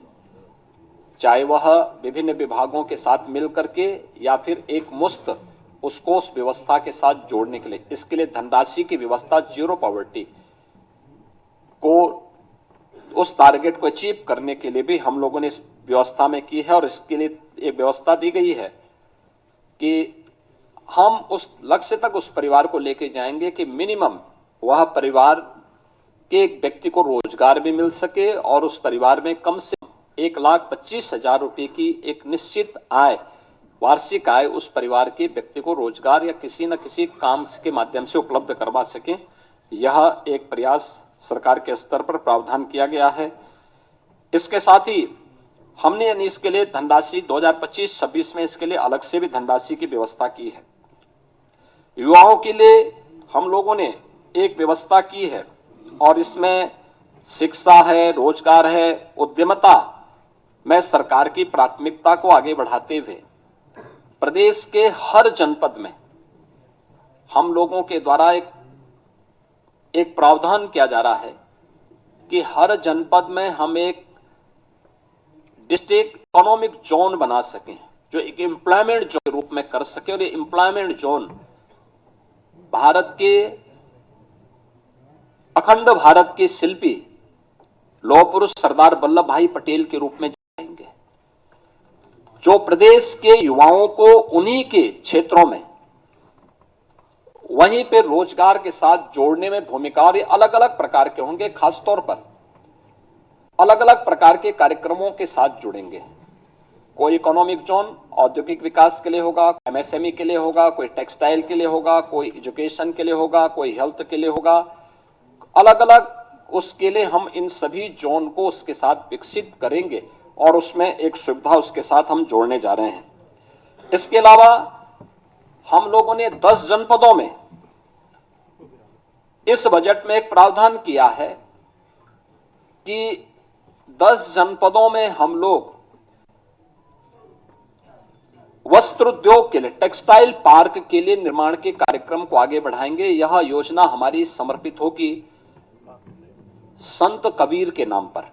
[SPEAKER 5] चाहे वह विभिन्न विभागों के साथ मिल करके या फिर एक मुश्त उसको उस व्यवस्था के साथ जोड़ने के लिए, इसके लिए धनराशि की व्यवस्था, जीरो पॉवर्टी को, उस टारगेट को अचीव करने के लिए भी हम लोगों ने इस व्यवस्था में की है। और इसके लिए एक व्यवस्था दी गई है कि हम उस लक्ष्य तक उस परिवार को लेके जाएंगे कि मिनिमम वह परिवार के एक व्यक्ति को रोजगार भी मिल सके और उस परिवार में कम से 1,25,000 रुपए की एक निश्चित आय, वार्षिक आय उस परिवार के व्यक्ति को रोजगार या किसी न किसी काम के माध्यम से उपलब्ध करवा सके। यह एक प्रयास सरकार के स्तर पर प्रावधान किया गया है। इसके साथ ही हमने इसके लिए धनराशि 2025-26 में इसके लिए अलग से भी धनराशि की व्यवस्था की है। युवाओं के लिए हम लोगों ने एक व्यवस्था की है और इसमें शिक्षा है, रोजगार है, उद्यमिता में सरकार की प्राथमिकता को आगे बढ़ाते हुए प्रदेश के हर जनपद में हम लोगों के द्वारा एक प्रावधान किया जा रहा है कि हर जनपद में हम एक डिस्ट्रिक्ट इकोनॉमिक जोन बना सकें, जो एक एम्प्लॉयमेंट जोन के रूप में कर सके। और ये एम्प्लॉयमेंट जोन भारत के, अखंड भारत के शिल्पी लौह पुरुष सरदार वल्लभ भाई पटेल के रूप में जाएंगे, जो प्रदेश के युवाओं को उन्हीं के क्षेत्रों में वहीं पे रोजगार के साथ जोड़ने में भूमिका, और ये अलग अलग प्रकार के होंगे, खासतौर पर अलग अलग प्रकार के कार्यक्रमों के साथ जुड़ेंगे। कोई इकोनॉमिक जोन औद्योगिक विकास के लिए होगा, एमएसएमई के लिए होगा, कोई टेक्सटाइल के लिए होगा, कोई एजुकेशन के लिए होगा, कोई हेल्थ के लिए होगा, अलग अलग उसके लिए हम इन सभी जोन को उसके साथ विकसित करेंगे और उसमें एक सुविधा उसके साथ हम जोड़ने जा रहे हैं। इसके अलावा हम लोगों ने 10 जनपदों में इस बजट में एक प्रावधान किया है कि 10 जनपदों में हम लोग वस्त्र उद्योग के लिए, टेक्सटाइल पार्क के लिए निर्माण के कार्यक्रम को आगे बढ़ाएंगे। यह योजना हमारी समर्पित होगी संत कबीर के नाम पर।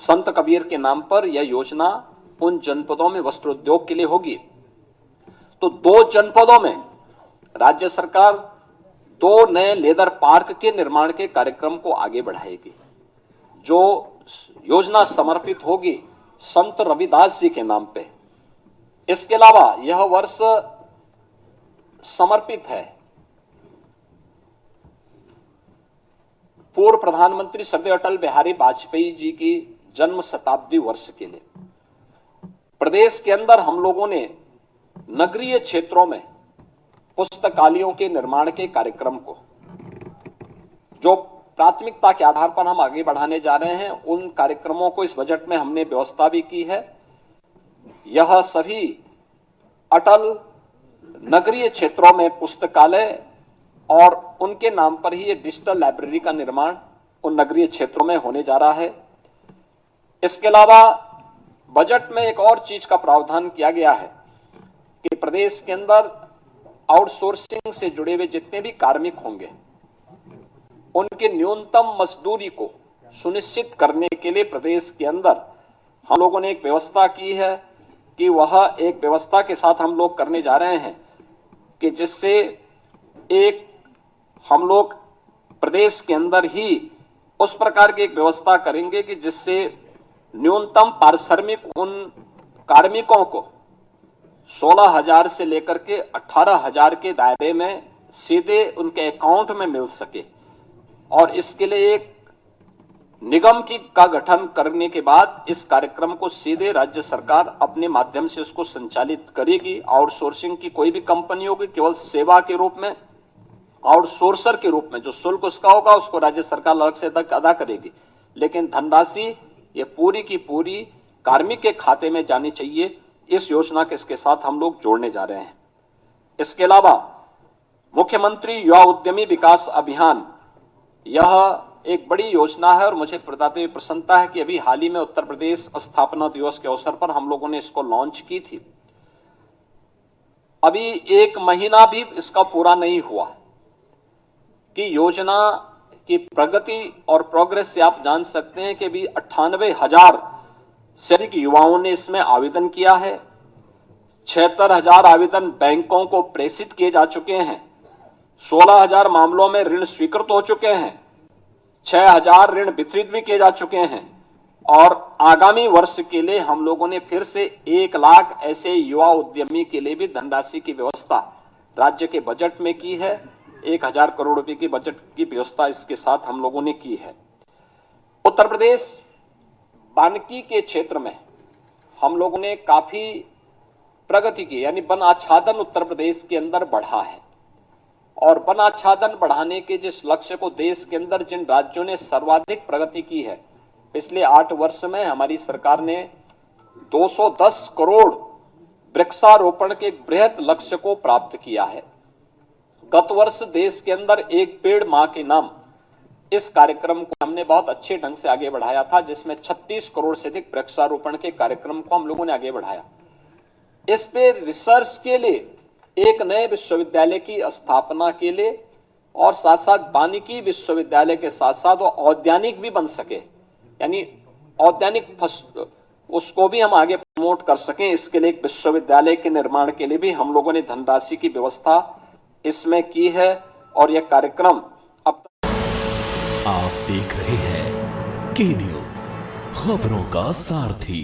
[SPEAKER 5] संत कबीर के नाम पर यह योजना उन जनपदों में वस्त्र उद्योग के लिए होगी। तो 2 जनपदों में राज्य सरकार 2 नए लेदर पार्क के निर्माण के कार्यक्रम को आगे बढ़ाएगी। जो योजना समर्पित होगी संत रविदास जी के नाम पे। इसके अलावा यह वर्ष समर्पित है पूर्व प्रधानमंत्री श्री अटल बिहारी वाजपेयी जी की जन्म शताब्दी वर्ष के लिए। प्रदेश के अंदर हम लोगों ने नगरीय क्षेत्रों में पुस्तकालयों के निर्माण के कार्यक्रम को, जो प्राथमिकता के आधार पर हम आगे बढ़ाने जा रहे हैं, उन कार्यक्रमों को इस बजट में हमने व्यवस्था भी की है। यह सभी अटल नगरीय क्षेत्रों में पुस्तकालय और उनके नाम पर ही ये डिजिटल लाइब्रेरी का निर्माण उन नगरीय क्षेत्रों में होने जा रहा है। इसके अलावा बजट में एक और चीज का प्रावधान किया गया है कि प्रदेश के अंदर आउटसोर्सिंग से जुड़े हुए जितने भी कार्मिक होंगे, उनके न्यूनतम मजदूरी को सुनिश्चित करने के लिए प्रदेश के अंदर हम लोगों ने एक व्यवस्था की है कि वह एक व्यवस्था के साथ हम लोग करने जा रहे हैं कि जिससे एक हम लोग प्रदेश के अंदर ही उस प्रकार की एक व्यवस्था करेंगे कि जिससे न्यूनतम पारिश्रमिक उन कार्मिकों को 16,000 से लेकर के 18,000 के दायरे में सीधे उनके अकाउंट में मिल सके। और इसके लिए एक निगम का गठन करने के बाद इस कार्यक्रम को सीधे राज्य सरकार अपने माध्यम से उसको संचालित करेगी। आउटसोर्सिंग की कोई भी कंपनी होगी, केवल सेवा के रूप में, आउटसोर्सर के रूप में जो शुल्क उसका होगा उसको राज्य सरकार अलग से अदा करेगी, लेकिन धनराशि ये पूरी की पूरी कार्मिक के खाते में जानी चाहिए। इस योजना के इसके साथ हम लोग जोड़ने जा रहे हैं। इसके अलावा मुख्यमंत्री युवा उद्यमी विकास अभियान, यह एक बड़ी योजना है और मुझे बताते हुए प्रसन्नता है कि अभी हाल ही में उत्तर प्रदेश स्थापना दिवस के अवसर पर हम लोगों ने इसको लॉन्च की थी। अभी 1 महीना भी इसका पूरा नहीं हुआ कि योजना की प्रगति और प्रोग्रेस से आप जान सकते हैं कि अभी 98,000 से अधिक युवाओं ने इसमें आवेदन किया है। 76,000 आवेदन बैंकों को प्रेषित किए जा चुके हैं। 16,000 मामलों में ऋण स्वीकृत हो चुके हैं। 6,000 ऋण वितरित भी किए जा चुके हैं। और आगामी वर्ष के लिए हम लोगों ने फिर से 1 लाख ऐसे युवा उद्यमी के लिए भी धनराशि की व्यवस्था राज्य के बजट में की है। 1,000 करोड़ रुपए की बजट की व्यवस्था इसके साथ हम लोगों ने की है। उत्तर प्रदेश वानिकी के क्षेत्र में हम लोगों ने काफी प्रगति की, यानी वन आच्छादन उत्तर प्रदेश के अंदर बढ़ा है। और वन आच्छादन बढ़ाने के जिस लक्ष्य को देश के अंदर जिन राज्यों ने सर्वाधिक प्रगति की है, पिछले 8 वर्ष में हमारी सरकार ने 210 करोड़ वृक्षारोपण के बृहत लक्ष्य को प्राप्त किया है। गत वर्ष देश के अंदर एक पेड़ मां के नाम, इस कार्यक्रम को हमने बहुत अच्छे ढंग से आगे बढ़ाया था, जिसमें 36 करोड़ से अधिक वृक्षारोपण के कार्यक्रम को हम लोगों ने आगे बढ़ाया। इस पे रिसर्च के लिए एक नए विश्वविद्यालय की स्थापना के लिए और साथ साथ वानिकी विश्वविद्यालय के साथ साथ वो औद्यानिक भी बन सके, यानी औद्यानिक उसको भी हम आगे प्रमोट कर सकें, इसके लिए एक विश्वविद्यालय के निर्माण के लिए भी हम लोगों ने धनराशि की व्यवस्था इसमें की है। और यह कार्यक्रम अब
[SPEAKER 3] आप देख रहे हैं के न्यूज़, खबरों का सारथी।